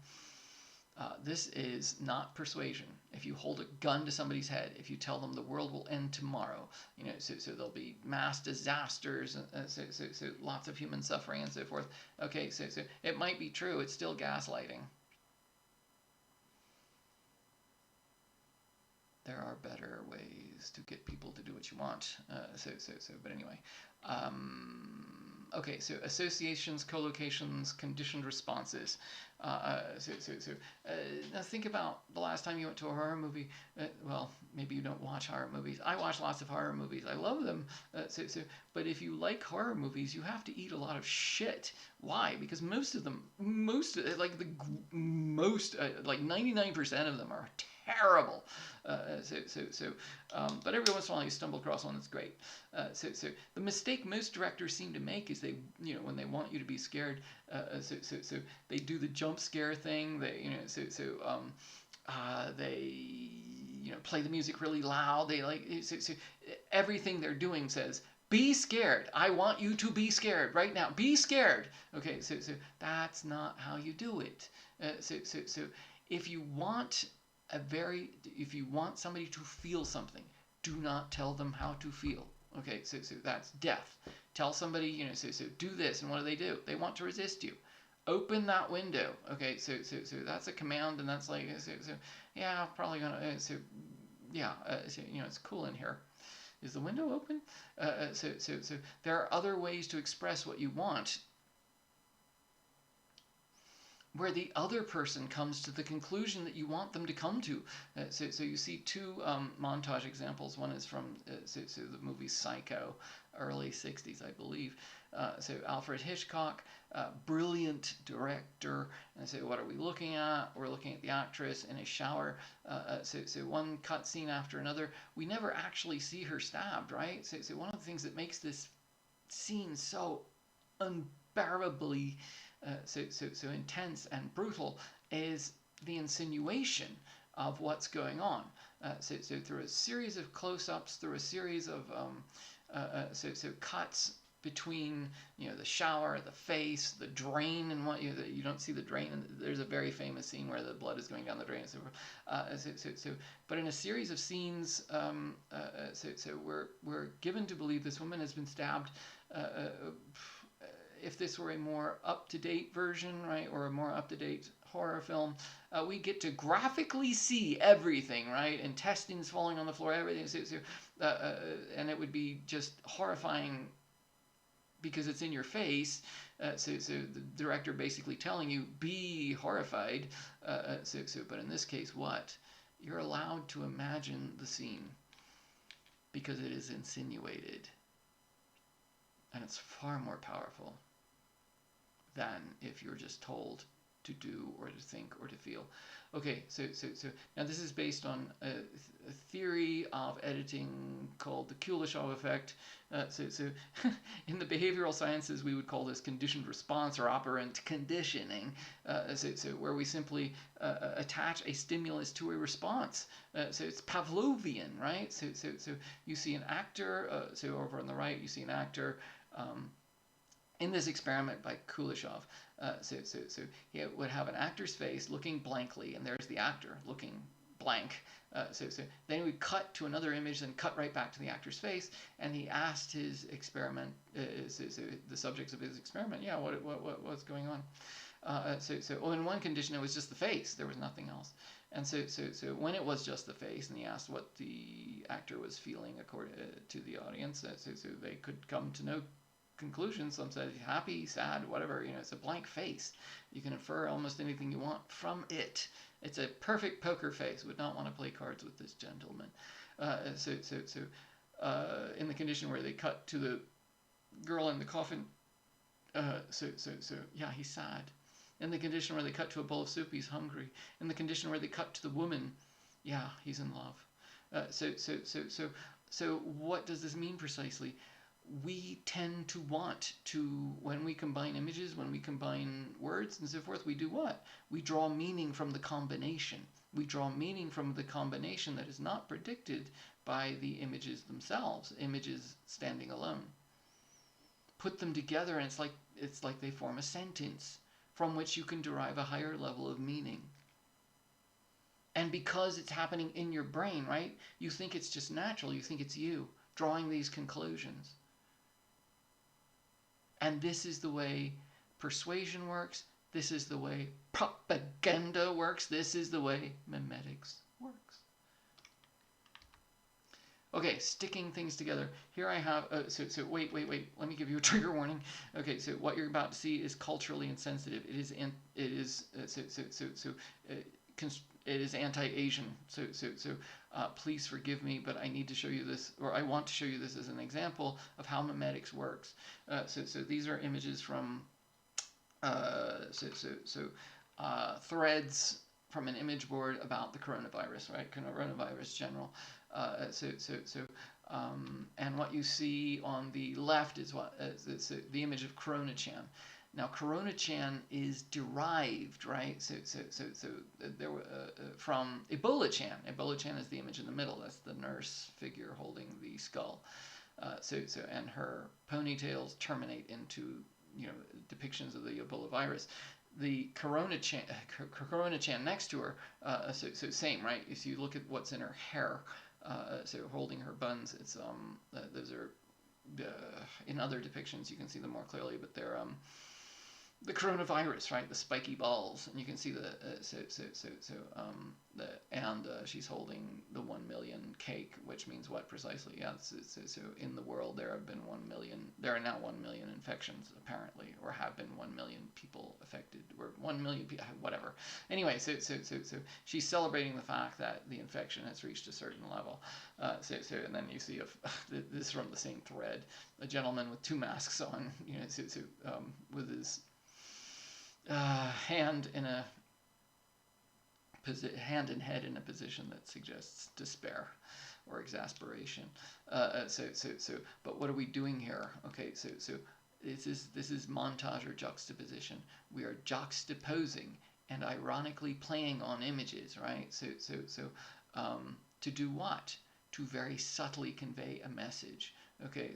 this is not persuasion. If you hold a gun to somebody's head, if you tell them the world will end tomorrow, so there'll be mass disasters, so lots of human suffering and so forth. Okay, so it might be true. It's still gaslighting. There are better ways to get people to do what you want. But anyway. Okay, so associations, collocations, conditioned responses. Now think about the last time you went to a horror movie. Well, maybe you don't watch horror movies. I watch lots of horror movies. I love them. But if you like horror movies, you have to eat a lot of shit. Why? Because most, like 99% of them are terrible. But every once in a while you stumble across one that's great. So the mistake most directors seem to make is they, when they want you to be scared, so they do the jump scare thing. They, they, play the music really loud. They so everything they're doing says, be scared. I want you to be scared right now. Be scared. Okay, so that's not how you do it. So if you want somebody to feel something, do not tell them how to feel. Okay, so that's death. Tell somebody, so do this, and what do? They want to resist you. Open that window. Okay, so that's a command, and that's like, yeah, probably gonna, it's cool in here. Is the window open? So there are other ways to express what you want, where the other person comes to the conclusion that you want them to come to. So you see two montage examples. One is from the movie Psycho, early 60s, I believe. So Alfred Hitchcock, brilliant director. And so what are we looking at? We're looking at the actress in a shower. So one cut scene after another. We never actually see her stabbed, right? So one of the things that makes this scene so unbearably so intense and brutal is the insinuation of what's going on. So through a series of close-ups, through a series of cuts between the shower, the face, the drain, and what you don't see the drain. And there's a very famous scene where the blood is going down the drain. But in a series of scenes, we're given to believe this woman has been stabbed. If this were a more up-to-date version, right, or a more up-to-date horror film, we get to graphically see everything, right, intestines falling on the floor, everything, and it would be just horrifying because it's in your face. So the director basically telling you, be horrified. But in this case, what? You're allowed to imagine the scene because it is insinuated. And it's that's far more powerful than if you're just told to do or to think or to feel. Okay, so now this is based on a theory of editing called the Kuleshov effect. So in the behavioral sciences, we would call this conditioned response or operant conditioning. So where we simply attach a stimulus to a response. So it's Pavlovian, right? So you see an actor. So over on the right, you see an actor. In this experiment by Kuleshov, so he would have an actor's face looking blankly, and there's the actor looking blank. So then he would cut to another image, then cut right back to the actor's face, and he asked his experiment, the subjects of his experiment, yeah, what's going on? Well, in one condition it was just the face, there was nothing else. And so when it was just the face, and he asked what the actor was feeling according to the audience, so they could come to no conclusions. Some said happy, sad, whatever. It's a blank face. You can infer almost anything you want from it. It's a perfect poker face. Would not want to play cards with this gentleman. In the condition where they cut to the girl in the coffin, yeah, he's sad. In the condition where they cut to a bowl of soup, he's hungry. In the condition where they cut to the woman, yeah, he's in love. So what does this mean precisely? We tend to want to, when we combine images, when we combine words and so forth, we do what? We draw meaning from the combination. We draw meaning from the combination that is not predicted by the images themselves, images standing alone. Put them together and it's like they form a sentence from which you can derive a higher level of meaning. And because it's happening in your brain, right? You think it's just natural. You think it's you drawing these conclusions. And this is the way persuasion works. This is the way propaganda works. This is the way memetics works. Okay, sticking things together. Here I have, wait. Let me give you a trigger warning. Okay, so what you're about to see is culturally insensitive. It is anti-Asian. Please forgive me, but I need to show you this, or I want to show you this as an example of how memetics works. So these are images from threads from an image board about the coronavirus, right? Coronavirus general. And what you see on the left is the image of Corona-chan. Now, Corona-chan is derived, right? There from Ebola-chan. Ebola-chan is the image in the middle. That's the nurse figure holding the skull. And her ponytails terminate into depictions of the Ebola virus. The Corona-chan next to her, same, right? If you look at what's in her hair, holding her buns, it's those are in other depictions you can see them more clearly, but they're the coronavirus, right? The spiky balls, and you can see she's holding the 1 million cake, which means what precisely? Yeah, so in the world there have been 1 million. There are now 1 million infections apparently, or have been 1 million people affected, or 1 million people, whatever. Anyway, so she's celebrating the fact that the infection has reached a certain level. And then you see this from the same thread, a gentleman with 2 masks on, with his hand and head in a position that suggests despair or exasperation. But what are we doing here? Okay, so this is montage or juxtaposition. We are juxtaposing and ironically playing on images, right? To do what? To very subtly convey a message. Okay,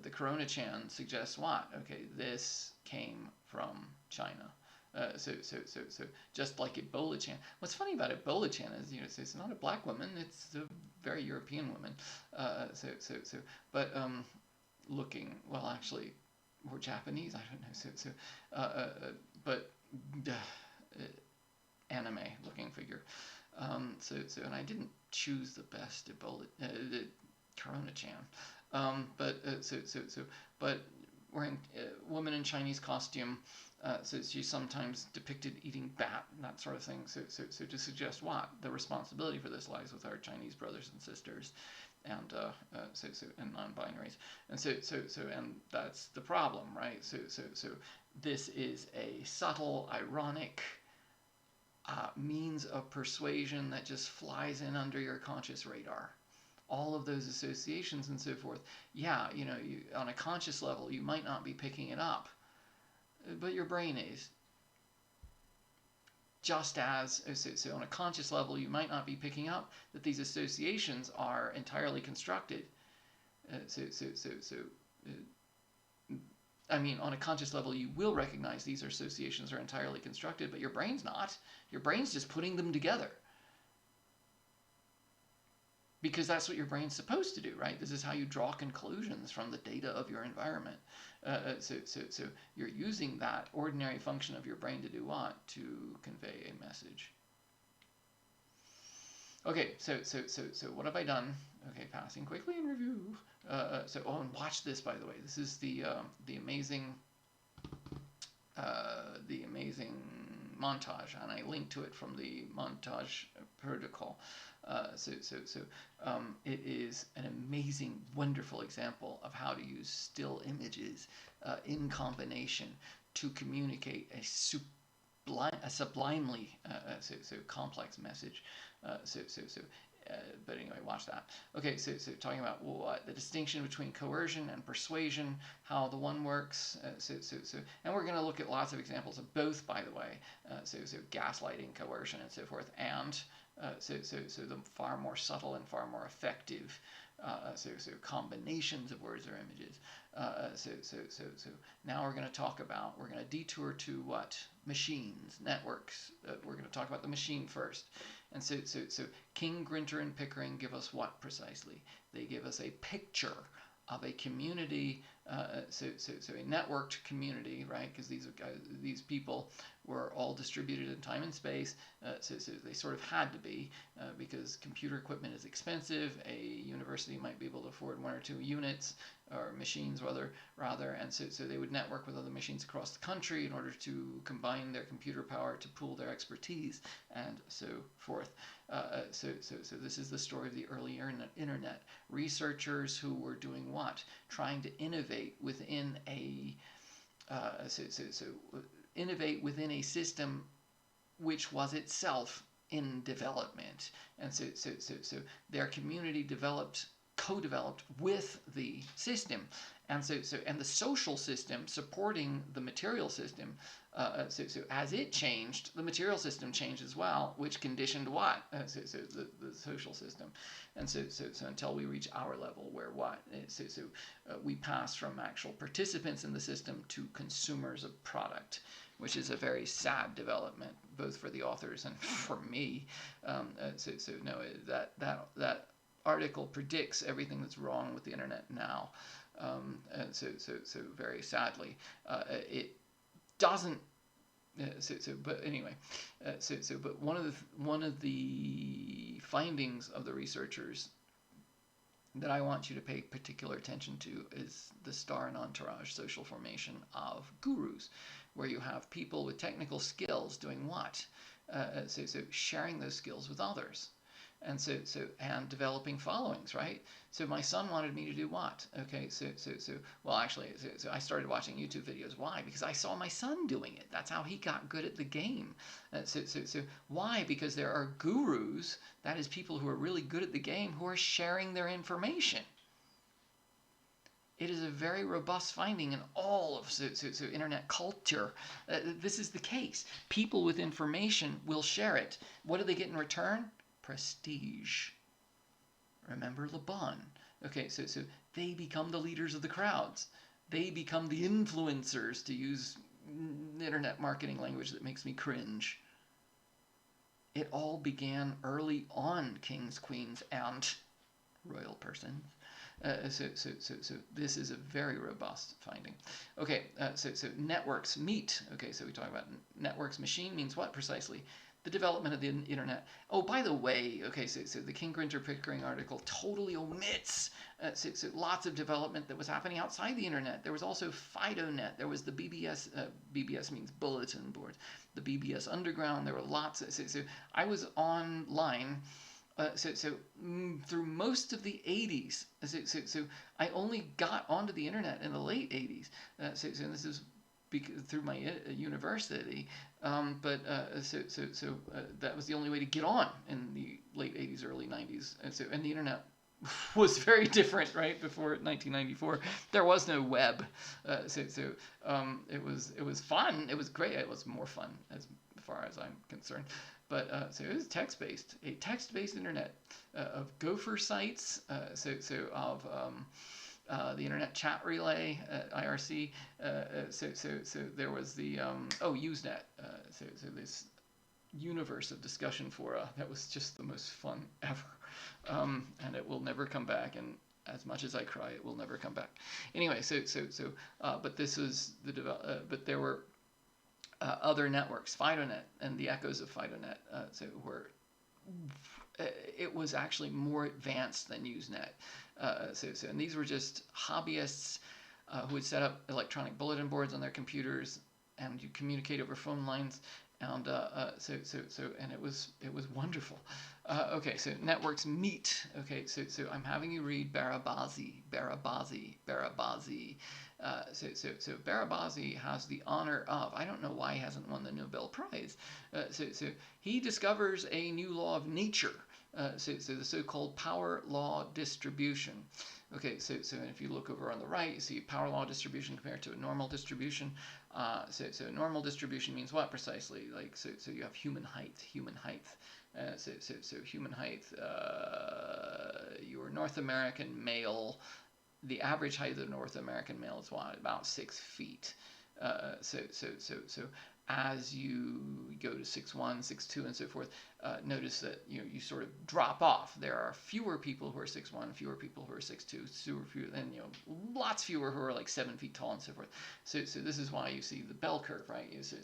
the Corona-chan suggests what? Okay, this came from China. Just like Ebola-chan. What's funny about Ebola-chan is, it's not a black woman, it's a very European woman. But looking, well, actually, or Japanese, I don't know. But anime-looking figure. And I didn't choose the best Ebola, Corona-chan. But wearing a woman in Chinese costume, so she's sometimes depicted eating bat, that sort of thing. So to suggest what? The responsibility for this lies with our Chinese brothers and sisters. and non-binaries, and that's the problem, right? So this is a subtle, ironic means of persuasion that just flies in under your conscious radar. All of those associations and so forth. Yeah, on a conscious level, you might not be picking it up, but your brain is. Just as, so on a conscious level, you might not be picking up that these associations are entirely constructed. I mean, on a conscious level, you will recognize these associations are entirely constructed, but your brain's not. Your brain's just putting them together. Because that's what your brain's supposed to do, right? This is how you draw conclusions from the data of your environment. So you're using that ordinary function of your brain to do what? To convey a message. Okay, so what have I done? Okay, passing quickly in review. And watch this, by the way. This is the amazing montage, and I linked to it from the montage protocol. It is an amazing, wonderful example of how to use still images in combination to communicate a sublimely complex message. But anyway, watch that. Okay, so talking about what the distinction between coercion and persuasion, how the one works. And we're going to look at lots of examples of both, by the way. Gaslighting, coercion, and so forth, and the far more subtle and far more effective combinations of words or images. Now we're going to detour to what? Machines, networks. We're going to talk about the machine first. And so King, Grinter, and Pickering give us what precisely? They give us a picture of a community, a networked community, right? Because these people were all distributed in time and space, so they sort of had to be, because computer equipment is expensive. A university might be able to afford 1 or 2 units, or machines rather, and so they would network with other machines across the country in order to combine their computer power to pool their expertise, and so forth. So this is the story of the early internet. Researchers who were doing what? Trying to innovate within a system which was itself in development, and so their community co-developed with the system, and and the social system supporting the material system. As it changed, the material system changed as well, which conditioned what? The social system, and so until we reach our level, where what? We pass from actual participants in the system to consumers of product, which is a very sad development, both for the authors and for me. That article predicts everything that's wrong with the internet now. Very sadly, it doesn't. But anyway, but one of the findings of the researchers that I want you to pay particular attention to is the star and entourage social formation of gurus, where you have people with technical skills doing what? Sharing those skills with others. And and developing followings, right? So my son wanted me to do what? Okay, well, actually, I started watching YouTube videos. Why? Because I saw my son doing it. That's how he got good at the game. Why? Because there are gurus, that is people who are really good at the game, who are sharing their information. It is a very robust finding in all of internet culture. This is the case. People with information will share it. What do they get in return? Prestige. Remember Le Bon. Okay, so they become the leaders of the crowds. They become the influencers, to use internet marketing language that makes me cringe. It all began early on, kings, queens, and royal persons. So this is a very robust finding. Okay, so networks meet. Okay, so we talk about networks. Machine means what precisely? The development of the internet. Oh, by the way, okay, so the King, Grinter, Pickering article totally omits lots of development that was happening outside the internet. There was also FidoNet. There was the BBS. BBS means bulletin board. The BBS Underground. There were lots. So I was online Through most of the 80s, so I only got onto the internet in the late 80s. So this is through my university, but that was the only way to get on in the late 80s, early 90s. And the internet was very different, right? Before 1994, there was no web, it was fun. It was great. It was more fun as far as I'm concerned. But so it was text-based, a text-based internet of Gopher sites, of the Internet Chat Relay, IRC. So there was the Usenet. So this universe of discussion fora that was just the most fun ever, and it will never come back. And as much as I cry, it will never come back. Anyway, but this was but there were other networks, FidoNet and the echoes of FidoNet, where it was actually more advanced than Usenet. And these were just hobbyists who would set up electronic bulletin boards on their computers, and you communicate over phone lines, and and it was wonderful. Okay, so networks meet. Okay, so I'm having you read Barabazi. So Barabazi has the honor of, I don't know why he hasn't won the Nobel Prize. So he discovers a new law of nature. So the so-called power law distribution. Okay, so if you look over on the right, you see power law distribution compared to a normal distribution. So normal distribution means what precisely? Like so you have human height. So human height. Your North American male, the average height of the North American male is what, about 6 feet. So as you go to 6'1", 6'2", and so forth, notice that you sort of drop off. There are fewer people who are 6'1", fewer people who are 6'2", and lots fewer who are like 7 feet tall and so forth. So this is why you see the bell curve, right? So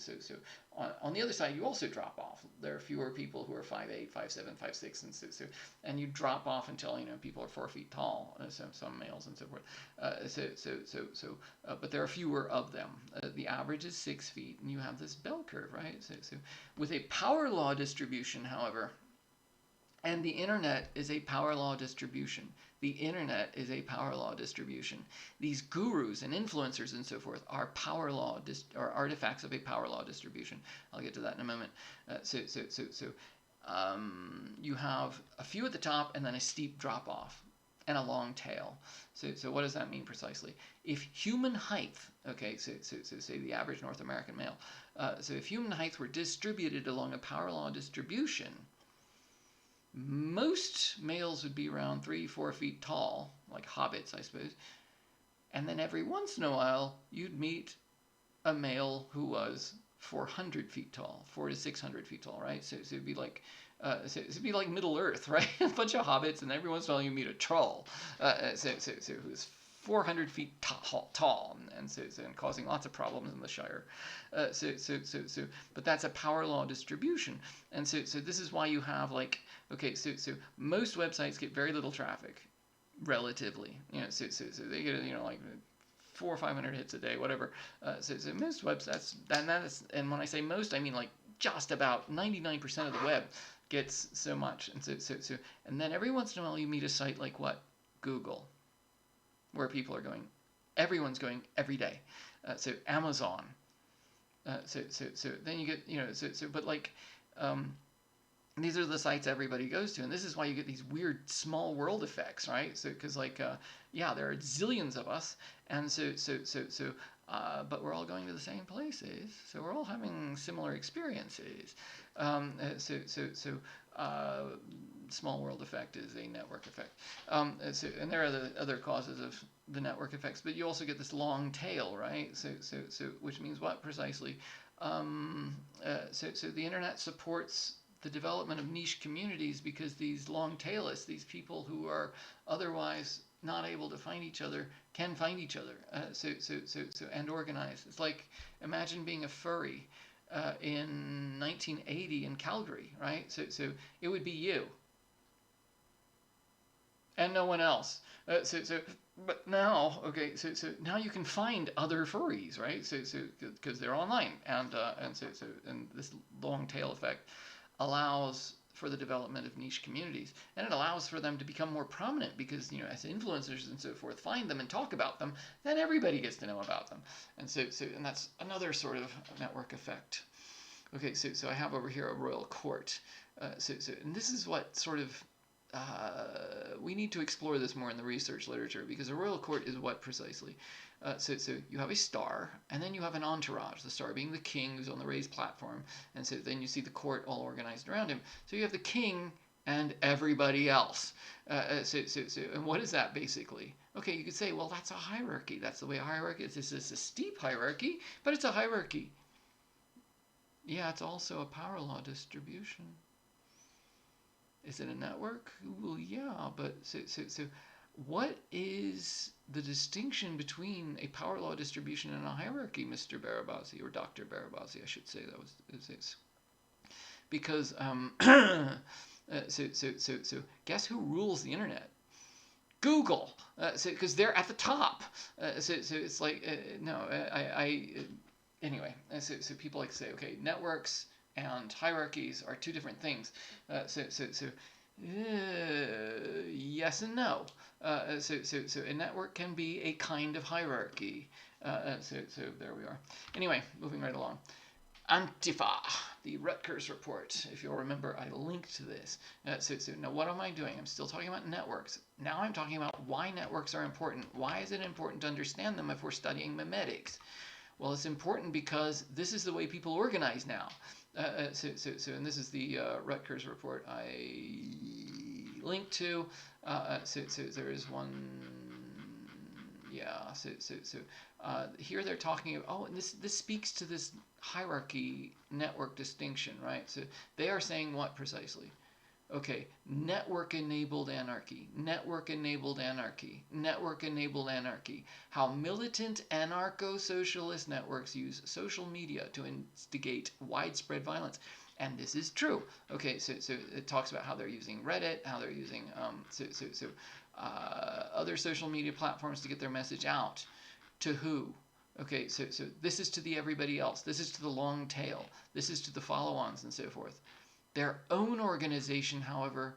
on the other side, you also drop off. There are fewer people who are 5'8", 5'7", 5'6", and you drop off until people are 4 feet tall. Some males and so forth. But there are fewer of them. The average is 6 feet, and you have this bell curve, right? So with a power law distribution, however, and the internet is a power law distribution. The internet is a power law distribution. These gurus and influencers and so forth are power law or artifacts of a power law distribution. I'll get to that in a moment. You have a few at the top and then a steep drop off and a long tail. So what does that mean precisely? If human height, okay, so say the average North American male, so if human height were distributed along a power law distribution, most males would be around 3-4 feet tall, like hobbits, I suppose. And then every once in a while, you'd meet a male who was 400 feet tall, 400 to 600 feet tall, right? So it'd be like it'd be like Middle Earth, right? A bunch of hobbits, and every once in a while you meet a troll, who's 400 feet tall, and causing lots of problems in the Shire. But that's a power law distribution, and so this is why you have so most websites get very little traffic, relatively, so they get like 400 or 500 hits a day, whatever. So most websites, and when I say most, I mean like just about 99% of the web gets so much, and and then every once in a while you meet a site like what? Google, where people are going, everyone's going every day. So Amazon. So then you get but these are the sites everybody goes to, and this is why you get these weird small world effects, right? So because there are zillions of us, and but we're all going to the same places, so we're all having similar experiences. Small world effect is a network effect, and there are other causes of the network effects, but you also get this long tail, right? So which means what precisely? So the internet supports the development of niche communities because these long tailists, these people who are otherwise not able to find each other, can find each other. And organize. It's like, imagine being a furry in 1980 in Calgary, right? So it would be you and no one else. But now, okay, so now you can find other furries, right? So because they're online, and this long tail effect allows for the development of niche communities, and it allows for them to become more prominent because, as influencers and so forth find them and talk about them, then everybody gets to know about them. And and that's another sort of network effect. Okay, so I have over here a royal court. And this is what sort of we need to explore this more in the research literature, because a royal court is what precisely? So you have a star, and then you have an entourage, the star being the king who's on the raised platform, and so then you see the court all organized around him. So you have the king and everybody else. And what is that basically? Okay, you could say, well, that's a hierarchy. That's the way a hierarchy is. This is a steep hierarchy, but it's a hierarchy. Yeah, it's also a power law distribution. Is it a network? Well, yeah, but so what is the distinction between a power law distribution and a hierarchy, Mr. Barabasi, or Dr. Barabasi, I should say. That was it. Because guess who rules the internet? Google. Because they're at the top. So it's like anyway. So people like to say, okay, networks and hierarchies are two different things. Yes and no. So a network can be a kind of hierarchy. So there we are. Anyway, moving right along. Antifa, the Rutgers report. If you'll remember, I linked to this. So now what am I doing? I'm still talking about networks. Now I'm talking about why networks are important. Why is it important to understand them if we're studying memetics? Well, it's important because this is the way people organize now. And this is the Rutgers report I linked to. So there is one. Yeah. Here they're talking about, and this speaks to this hierarchy network distinction, right? So they are saying what precisely? Okay, network-enabled anarchy, network-enabled anarchy, network-enabled anarchy. How militant anarcho-socialist networks use social media to instigate widespread violence. And this is true. Okay, so it talks about how they're using Reddit, how they're using other social media platforms to get their message out. To who? Okay, so this is to the everybody else. This is to the long tail. This is to the follow-ons and so forth. Their own organization, however,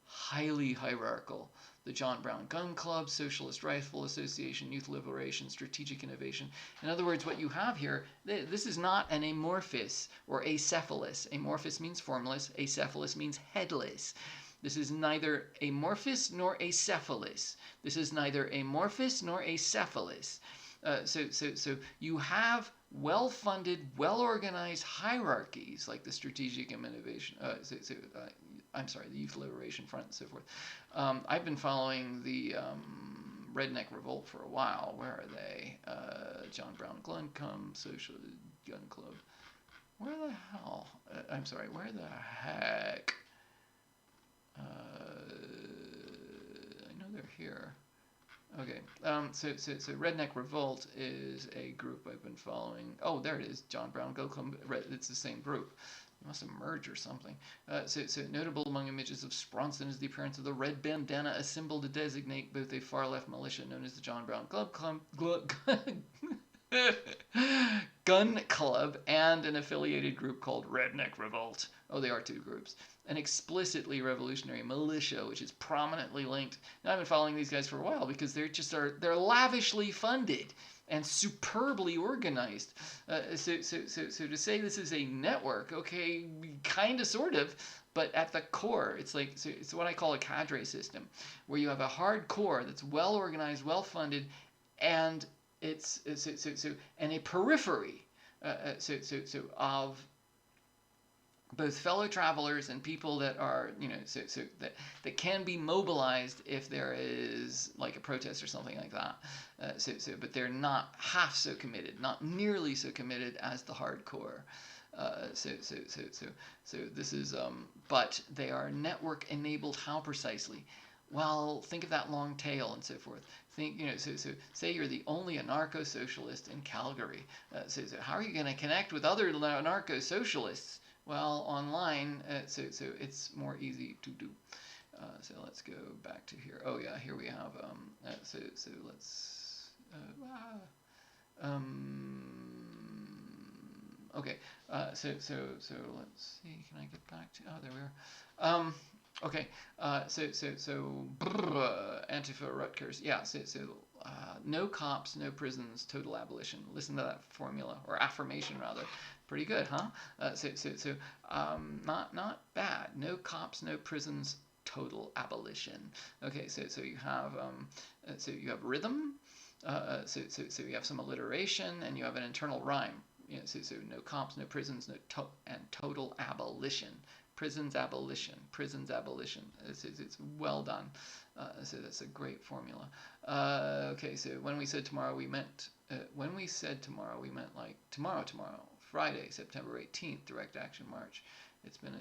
highly hierarchical. The John Brown Gun Club, Socialist Rifle Association, Youth Liberation, Strategic Innovation. In other words, what you have here, this is not an amorphous or acephalous. Amorphous means formless. Acephalous means headless. This is neither amorphous nor acephalous. This is neither amorphous nor acephalous. So you have well-funded, well-organized hierarchies like the Strategic Innovation, the Youth Liberation Front and so forth. I've been following the Redneck Revolt for a while. Where are they? John Brown Gun Club, Social Gun Club. Where the hell? Where the heck? I know they're here. Okay, so Redneck Revolt is a group I've been following. Oh, there it is, John Brown Gun Club. It's the same group. They must have merged or something. So notable among images of Spronson is the appearance of the red bandana, a symbol to designate both a far-left militia known as the John Brown Gun Club and an affiliated group called Redneck Revolt. Oh, they are two groups. An explicitly revolutionary militia, which is prominently linked. Now, I've been following these guys for a while because they're lavishly funded and superbly organized. So to say this is a network, okay, kind of, sort of, but at the core, it's what I call a cadre system, where you have a hard core that's well organized, well funded, and and a periphery of both fellow travelers and people that are, that can be mobilized if there is like a protest or something like that. But they're not half so committed, not nearly so committed as the hardcore. So this is, but they are network enabled. How precisely? Well, think of that long tail and so forth. Think, so say you're the only anarcho-socialist in Calgary. So how are you going to connect with other anarcho-socialists? Well, online, so it's more easy to do. So let's go back to here. Oh yeah, here we have. So let's. Okay. So let's see. Can I get back to? Oh, there we are. Okay. Antifa Rutgers. Yeah. No cops, no prisons, total abolition. Listen to that formula or affirmation rather. Pretty good, huh? Not bad. No cops, no prisons, total abolition. Okay. So you have rhythm. So you have some alliteration and you have an internal rhyme. So no cops, no prisons, and total abolition. Prisons abolition. Prisons abolition. It's well done. So that's a great formula. Okay, so when we said tomorrow, we meant like tomorrow, Friday, September 18th, Direct Action March. It's been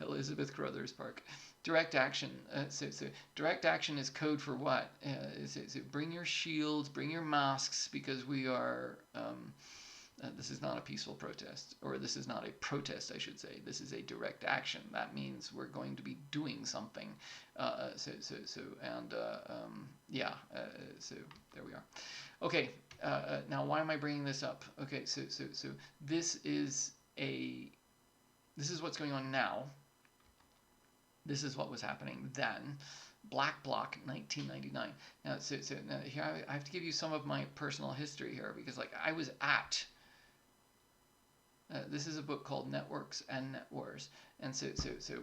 Elizabeth Crothers Park. Direct action. Direct action is code for what? Bring your shields, bring your masks, because we are. This is not a peaceful protest, or this is not a protest, I should say. This is a direct action. That means we're going to be doing something. So there we are. Okay. Now, why am I bringing this up? Okay. So this is what's going on now. This is what was happening then. Black Bloc, 1999. Now, now here I have to give you some of my personal history here, because like I was at. This is a book called Networks and Net Wars, and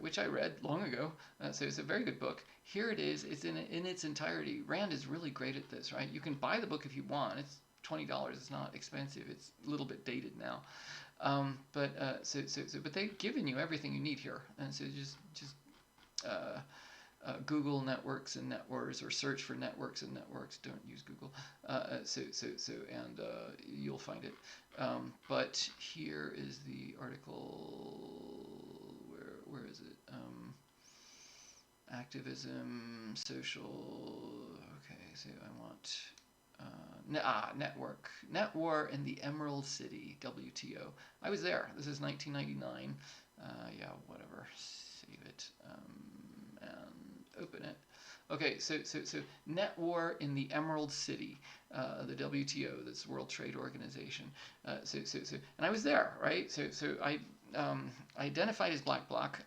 which I read long ago. So it's a very good book. Here it is. It's in its entirety. Rand is really great at this, right? You can buy the book if you want. It's $20. It's not expensive. It's a little bit dated now, but they've given you everything you need here, and so just Google networks and net wars, or search for networks and networks. Don't use Google. And you'll find it. But here is the article. Where is it? Activism, social. Okay, so I want Net War in the Emerald City, WTO. I was there. This is 1999. Yeah, whatever. Save it. And open it. Okay, so Net War in the Emerald City, the WTO, that's World Trade Organization. And I was there, right? So I identified as Black Bloc.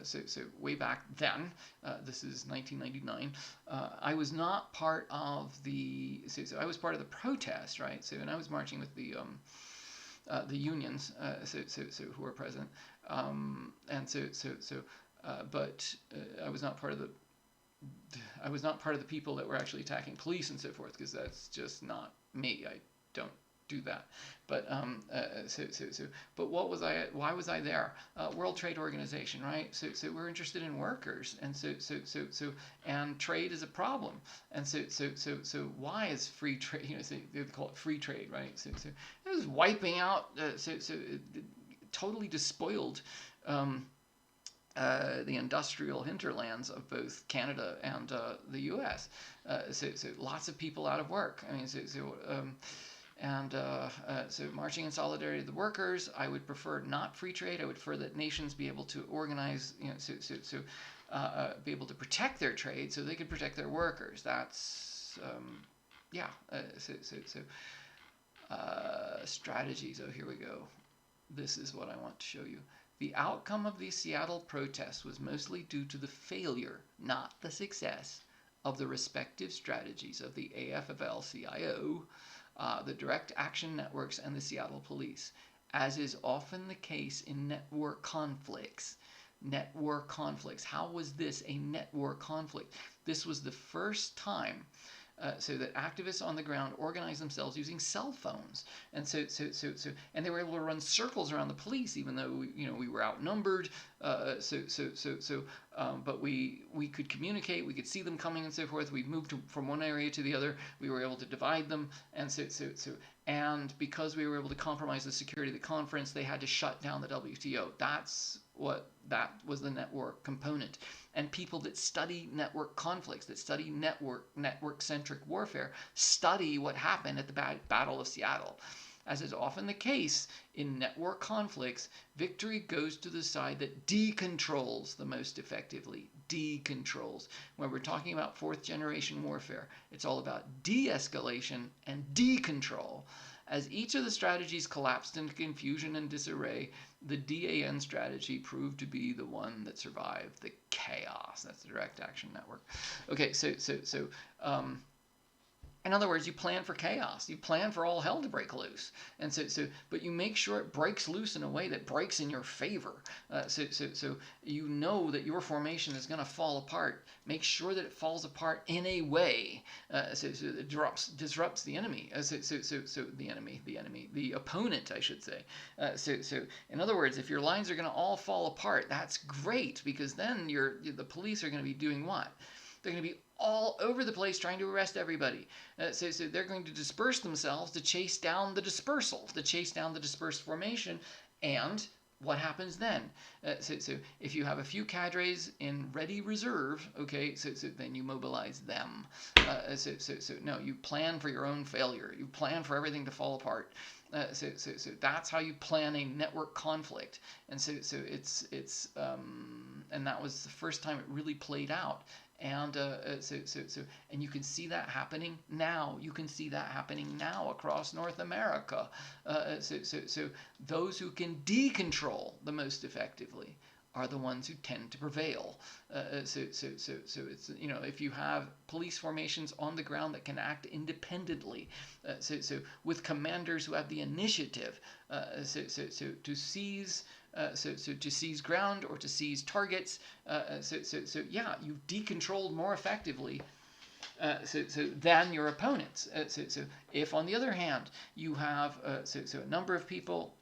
So way back then, this is 1999. I was not part of the. So I was part of the protest, right? So, and I was marching with the unions, who were present, but I was not part of the. I was not part of the people that were actually attacking police and so forth, because that's just not me. I don't do that. But but what was I? Why was I there? World Trade Organization, right? So we're interested in workers, and and trade is a problem, and so why is free trade? They call it free trade, right? So it was wiping out. It totally despoiled. The industrial hinterlands of both Canada and the U.S. So lots of people out of work. I mean, so marching in solidarity with the workers. I would prefer not free trade. I would prefer that nations be able to organize, be able to protect their trade so they could protect their workers. That's strategies. Oh, here we go. This is what I want to show you. The outcome of the Seattle protests was mostly due to the failure, not the success, of the respective strategies of the AFL-CIO, the Direct Action Networks, and the Seattle Police, as is often the case in network conflicts. Network conflicts. How was this a network conflict? This was the first time so that activists on the ground organized themselves using cell phones, and and they were able to run circles around the police, even though we were outnumbered. But we could communicate. We could see them coming and so forth. We moved from one area to the other. We were able to divide them, and because we were able to compromise the security of the conference, they had to shut down the WTO. That was the network component. And people that study network conflicts, that study network-centric warfare, study what happened at the Battle of Seattle. As is often the case in network conflicts, victory goes to the side that decontrols the most effectively. Decontrols. When we're talking about fourth-generation warfare, it's all about de-escalation and decontrol. As each of the strategies collapsed into confusion and disarray, the DAN strategy proved to be the one that survived the chaos. That's the direct action network. Okay, in other words, you plan for chaos. You plan for all hell to break loose, and but you make sure it breaks loose in a way that breaks in your favor. So you know that your formation is going to fall apart. Make sure that it falls apart in a way so it disrupts the enemy. The opponent, I should say. In other words, if your lines are going to all fall apart, that's great, because then the police are going to be doing what? They're going to be all over the place trying to arrest everybody. So they're going to disperse themselves to chase down the dispersal, to chase down the dispersed formation. And what happens then? So if you have a few cadres in ready reserve, okay, so then you mobilize them. No, you plan for your own failure. You plan for everything to fall apart. So that's how you plan a network conflict. And so it's and that was the first time it really played out. And and you can see that happening now. You can see that happening now across North America. So those who can decontrol the most effectively are the ones who tend to prevail. So it's, if you have police formations on the ground that can act independently, with commanders who have the initiative, to seize. To seize ground or to seize targets, yeah, you've decontrolled more effectively than your opponents. If on the other hand you have a number of people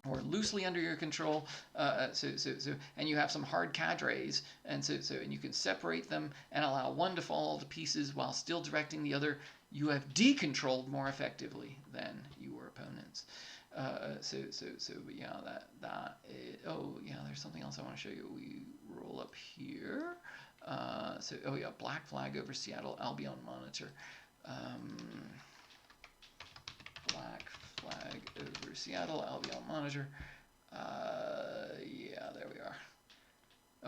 who are loosely under your control, and you have some hard cadres, and and you can separate them and allow one to fall to pieces while still directing the other, you have decontrolled more effectively than your opponents. But yeah, there's something else I want to show you. We roll up here. Black flag over Seattle Albion monitor. Black flag over Seattle Albion monitor. There we are.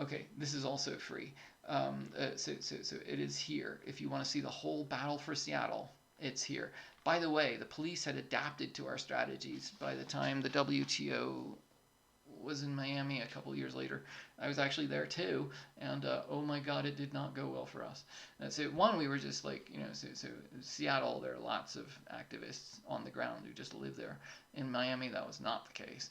Okay, this is also free. So it is here. If you want to see the whole battle for Seattle, it's here. By the way, the police had adapted to our strategies by the time the WTO was in Miami a couple years later. I was actually there too, and oh my God, it did not go well for us. We were just like, Seattle, there are lots of activists on the ground who just live there. In Miami, that was not the case,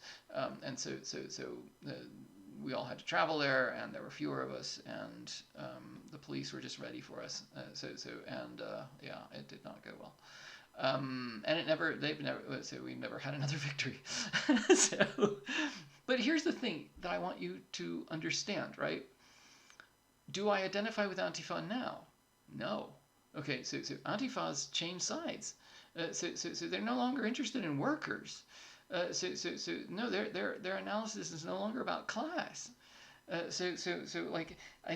we all had to travel there, and there were fewer of us, and the police were just ready for us. It did not go well. And we never had another victory. But here's the thing that I want you to understand, right? Do I identify with Antifa now? No. Okay, so Antifa's changed sides. So they're no longer interested in workers. No, their analysis is no longer about class. I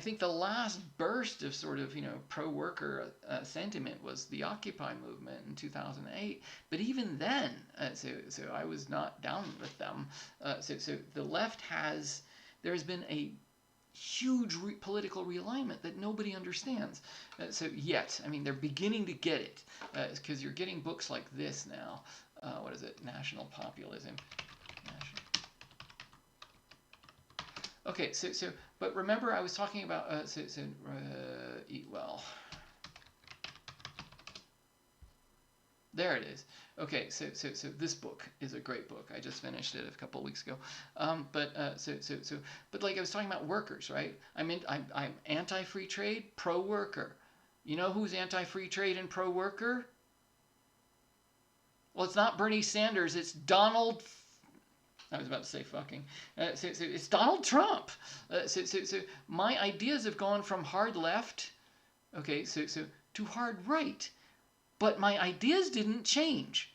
think the last burst of sort of pro-worker sentiment was the Occupy movement in 2008. But even then, I was not down with them. The left there has been a huge political realignment that nobody understands. They're beginning to get it, because you're getting books like this now. What is it? National Populism. Okay, but remember I was talking about, eat well. There it is. Okay, so this book is a great book. I just finished it a couple of weeks ago. But like I was talking about workers, right? I'm anti-free trade, pro-worker. You know who's anti-free trade and pro-worker? Well, it's not Bernie Sanders. It's Donald. I was about to say fucking. It's Donald Trump. My ideas have gone from hard left, okay, to hard right, but my ideas didn't change.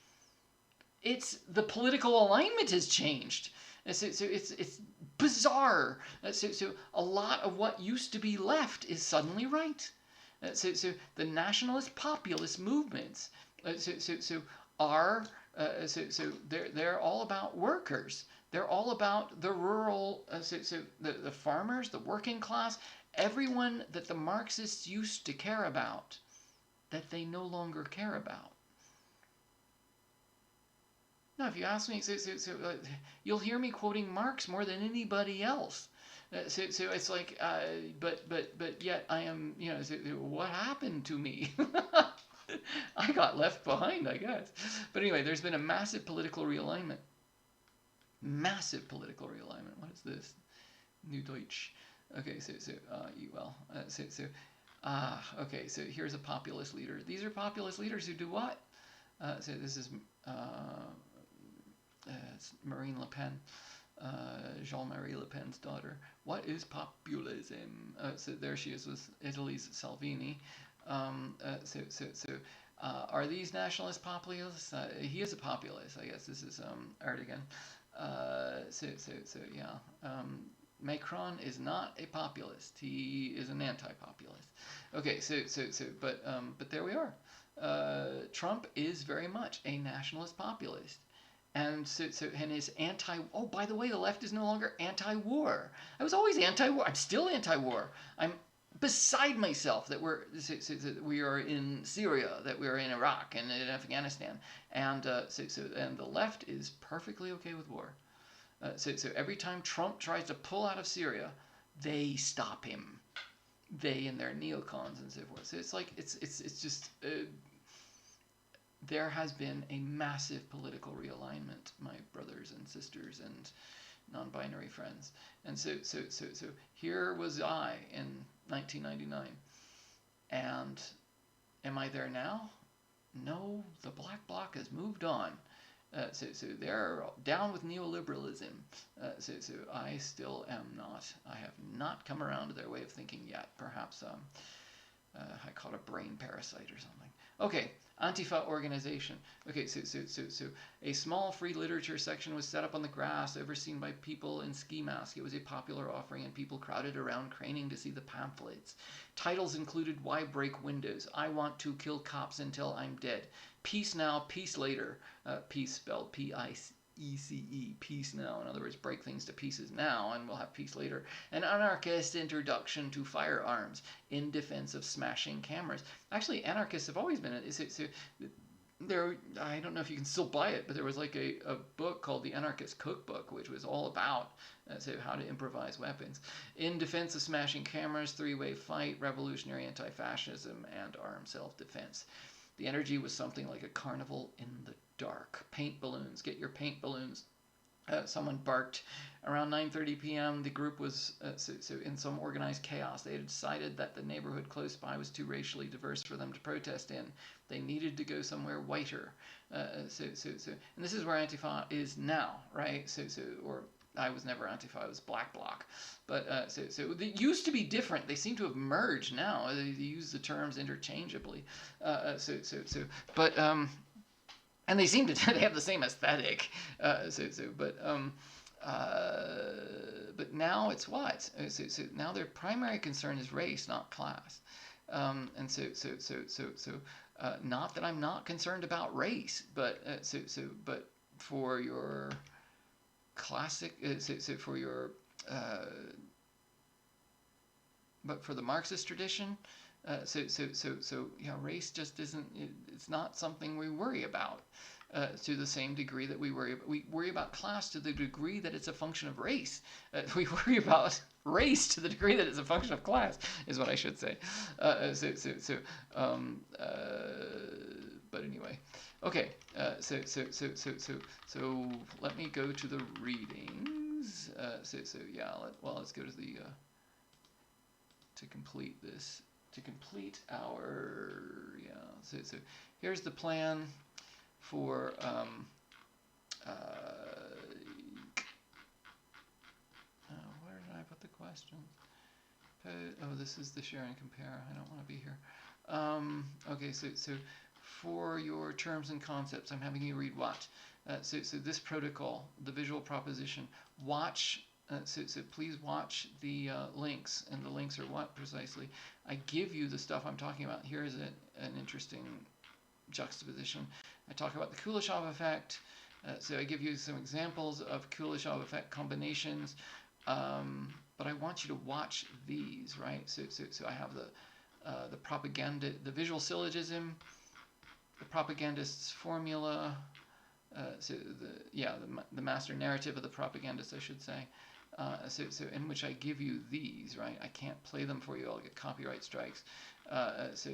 It's the political alignment has changed. It's bizarre. A lot of what used to be left is suddenly right. The nationalist populist movements are. They're all about workers. They're all about the rural, the farmers, the working class, everyone that the Marxists used to care about, that they no longer care about. No, if you ask me, you'll hear me quoting Marx more than anybody else. So it's like, but yet I am, what happened to me? I got left behind, I guess. But anyway, there's been a massive political realignment. Massive political realignment. What is this? New Deutsch. Okay, okay, so here's a populist leader. These are populist leaders who do what? So this is it's Marine Le Pen, Jean-Marie Le Pen's daughter. What is populism? So there she is with Italy's Salvini. Are these nationalist populists? He is a populist, I guess. This is Erdogan. Yeah. Macron is not a populist. He is an anti-populist. Okay, but there we are. Trump is very much a nationalist populist. And and is anti. Oh, by the way, the left is no longer anti-war. I was always anti-war. I'm still anti-war. I'm beside myself that we are in Syria, that we are in Iraq and in Afghanistan, and and the left is perfectly okay with war. So every time Trump tries to pull out of Syria, they stop him. They and their neocons and so forth. So it's like it's just. There has been a massive political realignment, my brothers and sisters and non-binary friends. And so here was I in 1999. And am I there now? No, the black bloc has moved on. So they're down with neoliberalism. So I still am not. I have not come around to their way of thinking yet. Perhaps I caught a brain parasite or something. Okay, Antifa organization. Okay, so a small free literature section was set up on the grass, overseen by people in ski masks. It was a popular offering, and people crowded around, craning to see the pamphlets. Titles included "Why Break Windows?" "I Want to Kill Cops Until I'm Dead." "Peace Now, Peace Later." Peace spelled P-I-E-C-E. Peace now. In other words, break things to pieces now, and we'll have peace later. An anarchist introduction to firearms in defense of smashing cameras. Actually, anarchists have always been. There, I don't know if you can still buy it, but there was like a book called The Anarchist Cookbook, which was all about how to improvise weapons. In defense of smashing cameras, three-way fight, revolutionary anti-fascism, and armed self-defense. The energy was something like a carnival in the dark. Paint balloons. Get your paint balloons. Someone barked. Around 9:30 p.m., the group was in some organized chaos. They had decided that the neighborhood close by was too racially diverse for them to protest in. They needed to go somewhere whiter. And this is where Antifa is now, right? Or I was never Antifa, I was Black Bloc. But they used to be different. They seem to have merged now. They use the terms interchangeably. And they seem to they have the same aesthetic. But now it's what? So now their primary concern is race, not class. Not that I'm not concerned about race, but but for your classic, but for the Marxist tradition, race just isn't. It's not something we worry about to the same degree that we worry about class to the degree that it's a function of race. We worry about race to the degree that it's a function of class, is what I should say. But anyway, okay. So let me go to the readings. Let's go to the to complete this. To complete our so here's the plan for where did I put the question? This is the share and compare. I don't want to be here. Okay, so for your terms and concepts, I'm having you read what? So this protocol, the visual proposition. Watch. So please watch the links, and the links are what precisely? I give you the stuff I'm talking about. Here is an interesting juxtaposition. I talk about the Kuleshov effect. So I give you some examples of Kuleshov effect combinations. But I want you to watch these, right? So I have the propaganda, the visual syllogism, the propagandist's formula, The master narrative of the propagandist, I should say. So in which I give you these, right? I can't play them for you. I'll get copyright strikes. So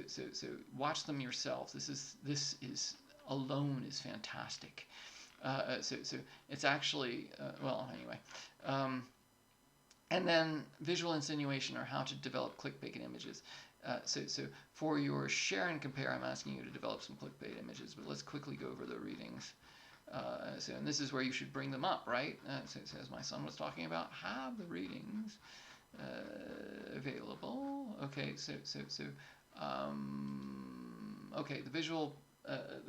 watch them yourself. This is alone is fantastic. So it's actually well anyway. And then visual insinuation, or how to develop clickbait images. So for your share and compare, I'm asking you to develop some clickbait images, but let's quickly go over the readings. And this is where you should bring them up, right? So as my son was talking about, have the readings available. Okay, okay, the visual.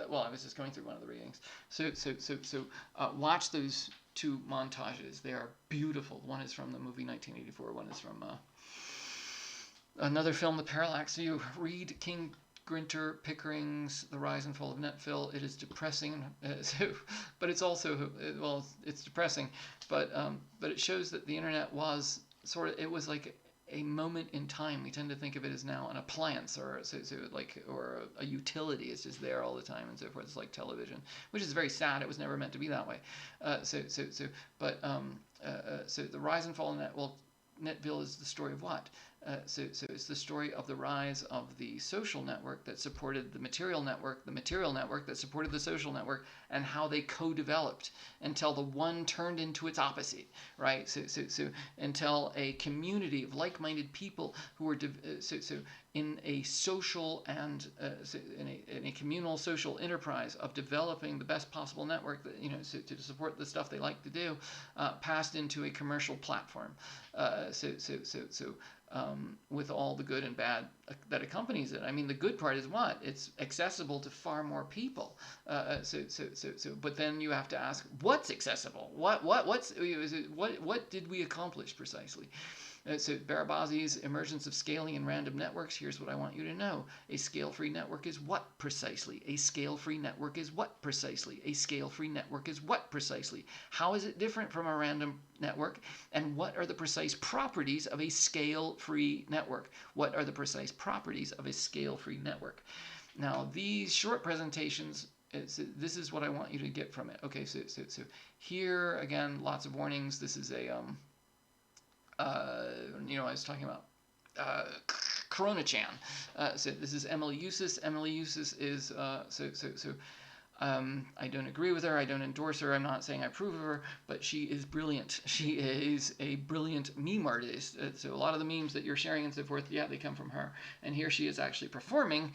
Well, I was just going through one of the readings. So watch those two montages. They are beautiful. One is from the movie 1984. One is from another film, The Parallax. So you read King Grinter Pickering's The Rise and Fall of Netphil. It is depressing, but it's also, well, it's depressing, but it shows that the internet was it was like a moment in time. We tend to think of it as now an appliance, or or a utility. It's just there all the time and so forth. It's like television, which is very sad. It was never meant to be that way. So the rise and fall of Netville is the story of what? So it's the story of the rise of the social network that supported the material network that supported the social network, and how they co-developed until the one turned into its opposite, right? So until a community of like-minded people who were in a social and in a communal social enterprise of developing the best possible network that, to support the stuff they like to do, passed into a commercial platform. With all the good and bad that accompanies it. I mean, the good part is what? It's accessible to far more people. But then you have to ask, what's accessible? What did we accomplish precisely? So Barabazi's emergence of scaling and random networks, here's what I want you to know. A scale-free network is what precisely? A scale-free network is what precisely? A scale-free network is what precisely? How is it different from a random network? And what are the precise properties of a scale-free network? What are the precise properties of a scale-free network? Now, these short presentations, this is what I want you to get from it. Okay, so here, again, lots of warnings. This is a... I was talking about Corona-chan. So this is Emily Eustace. Emily Eustace is I don't agree with her. I don't endorse her. I'm not saying I approve of her, but she is brilliant. She is a brilliant meme artist. So a lot of the memes that you're sharing and so forth, yeah, they come from her. And here she is actually performing.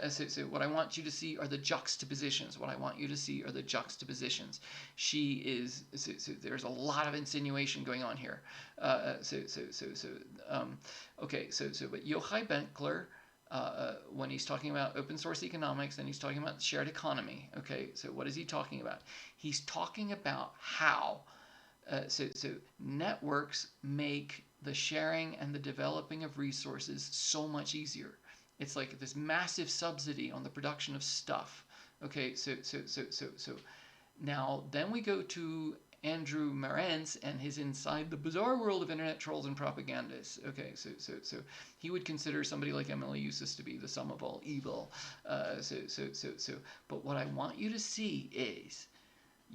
So what I want you to see are the juxtapositions. What I want you to see are the juxtapositions. She is. So there's a lot of insinuation going on here. Okay. But Yochai Benkler. When he's talking about open source economics, and he's talking about shared economy. Okay, so what is he talking about? He's talking about how networks make the sharing and the developing of resources so much easier. It's like this massive subsidy on the production of stuff. Okay, so now then we go to Andrew Marantz and his Inside the Bizarre World of Internet Trolls and Propagandists. Okay, so he would consider somebody like Emily Eustace to be the sum of all evil. But what I want you to see is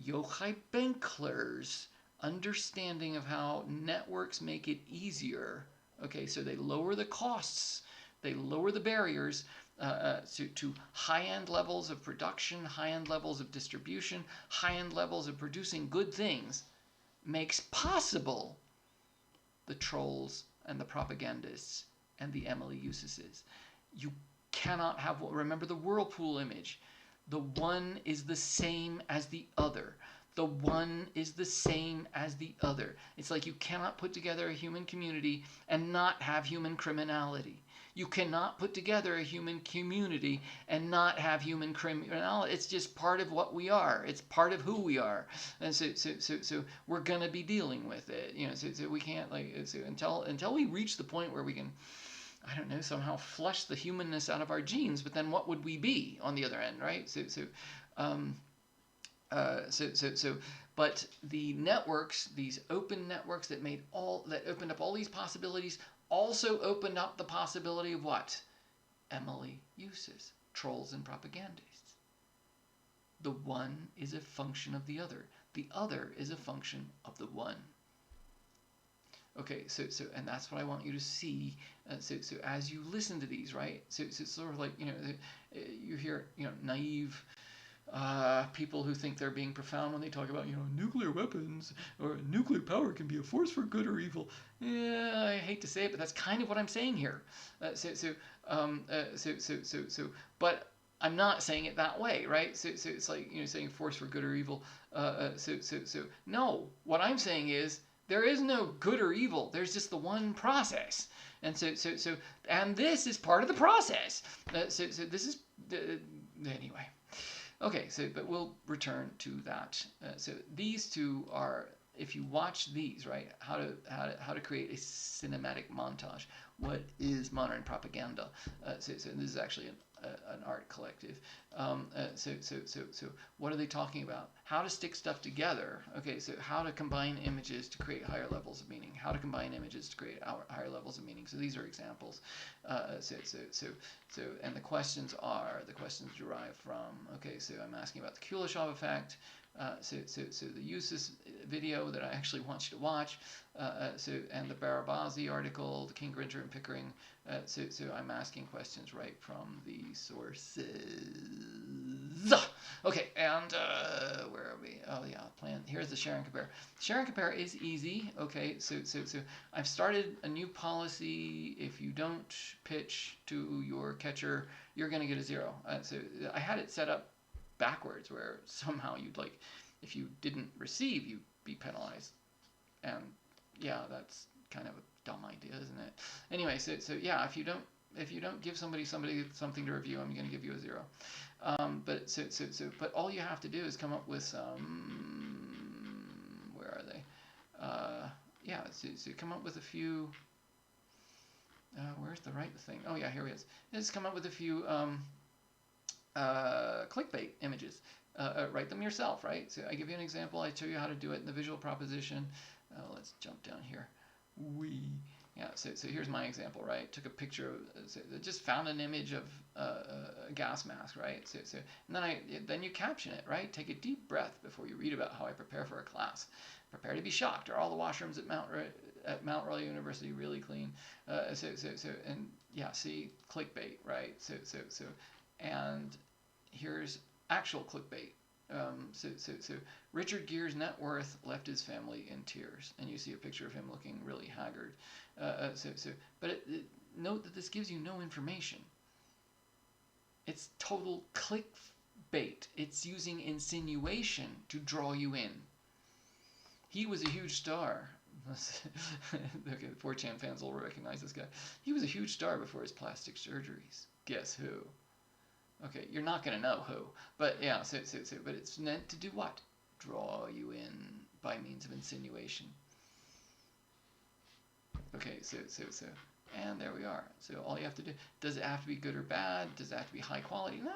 Yochai Benkler's understanding of how networks make it easier. Okay, so they lower the costs, they lower the barriers, to high-end levels of production, high-end levels of distribution, high-end levels of producing good things, makes possible the trolls and the propagandists and the Emily Eustaces. You cannot have, remember the whirlpool image. The one is the same as the other. The one is the same as the other. It's like you cannot put together a human community and not have human criminality. You cannot put together a human community and not have human criminality. It's just part of what we are. It's part of who we are. And so we're going to be dealing with it. So we can't, until we reach the point where we can, I don't know, somehow flush the humanness out of our genes, but then what would we be on the other end, right? But the networks, these open networks that opened up all these possibilities, also opened up the possibility of what? Emily Eustace, trolls and propagandists. The one is a function of the other. The other is a function of the one. Okay, so and that's what I want you to see. So as you listen to these, right? So it's sort of like, you hear, naive people who think they're being profound when they talk about, nuclear weapons or nuclear power can be a force for good or evil. Yeah, I hate to say it, but that's kind of what I'm saying here. But I'm not saying it that way, right? So it's like, saying force for good or evil. No, what I'm saying is there is no good or evil. There's just the one process, and and this is part of the process. So this is anyway. Okay, but we'll return to that. So these two are, if you watch these, right, how to create a cinematic montage. What is modern propaganda? So this is actually an art collective. So what are they talking about? How to stick stuff together. Okay, so how to combine images to create higher levels of meaning. How to combine images to create higher levels of meaning. So these are examples. And the questions derive from, okay, so I'm asking about the Kuleshov effect. So the uses video that I actually want you to watch, and the Barabazi article, the King, Grinter, and Pickering. So I'm asking questions right from the sources. Okay, and where are we? Oh yeah, plan. Here's the share and compare. Share and compare is easy. Okay, so I've started a new policy. If you don't pitch to your catcher, you're gonna get a 0. So I had it set up backwards, where somehow you'd, like, if you didn't receive, you'd be penalized. And yeah, that's kind of a dumb idea, isn't it? Anyway, so yeah, if you don't give somebody something to review, I'm going to give you a 0. But all you have to do is come up with some, where are they? Yeah, so come up with a few. Where's the right thing? Oh yeah, here it is. Just come up with a few clickbait images. Write them yourself, right? So I give you an example. I show you how to do it in the visual proposition. Let's jump down here. Yeah, so here's my example, right? Took a picture of, just found an image of a gas mask, right? And then you caption it, right? Take a deep breath before you read about how I prepare for a class. Prepare to be shocked. Are all the washrooms at Mount Royal University really clean? And yeah, see, clickbait, right? And here's actual clickbait. So Richard Gere's net worth left his family in tears, and you see a picture of him looking really haggard. But note that this gives you no information. It's total clickbait. It's using insinuation to draw you in. He was a huge star. Okay, 4chan fans will recognize this guy. He was a huge star before his plastic surgeries. Guess who? Okay, you're not going to know who, but yeah, but it's meant to do what? Draw you in by means of insinuation. Okay, and there we are. So all you have to do, does it have to be good or bad? Does it have to be high quality? No.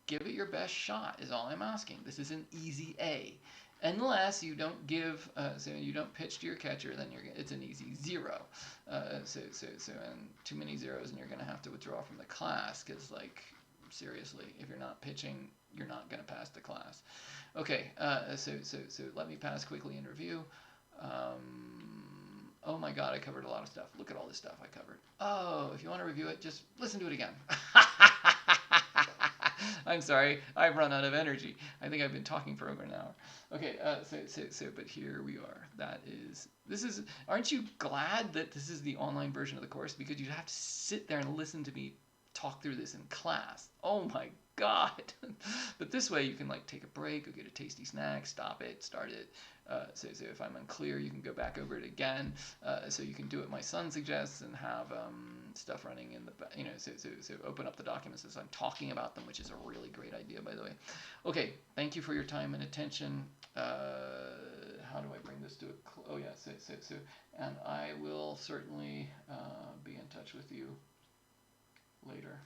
Give it your best shot is all I'm asking. This is an easy A. Unless you don't give, so you don't pitch to your catcher, then it's an easy 0. And too many zeros, and you're going to have to withdraw from the class, because, like, seriously, if you're not pitching, you're not going to pass the class. Okay, so let me pass quickly in review. Oh my god, I covered a lot of stuff. Look at all this stuff I covered. Oh, if you want to review it, just listen to it again. I'm sorry, I've run out of energy. I think I've been talking for over an hour. Okay, but here we are. Aren't you glad that this is the online version of the course? Because you'd have to sit there and listen to me talk through this in class. Oh my god. But this way you can, like, take a break, go get a tasty snack, stop it, start it. So if I'm unclear, you can go back over it again. So you can do what my son suggests and have stuff running in the, so open up the documents as I'm talking about them, which is a really great idea, by the way. Okay, thank you for your time and attention. How do I bring this to a close? Oh yeah, and I will certainly be in touch with you later.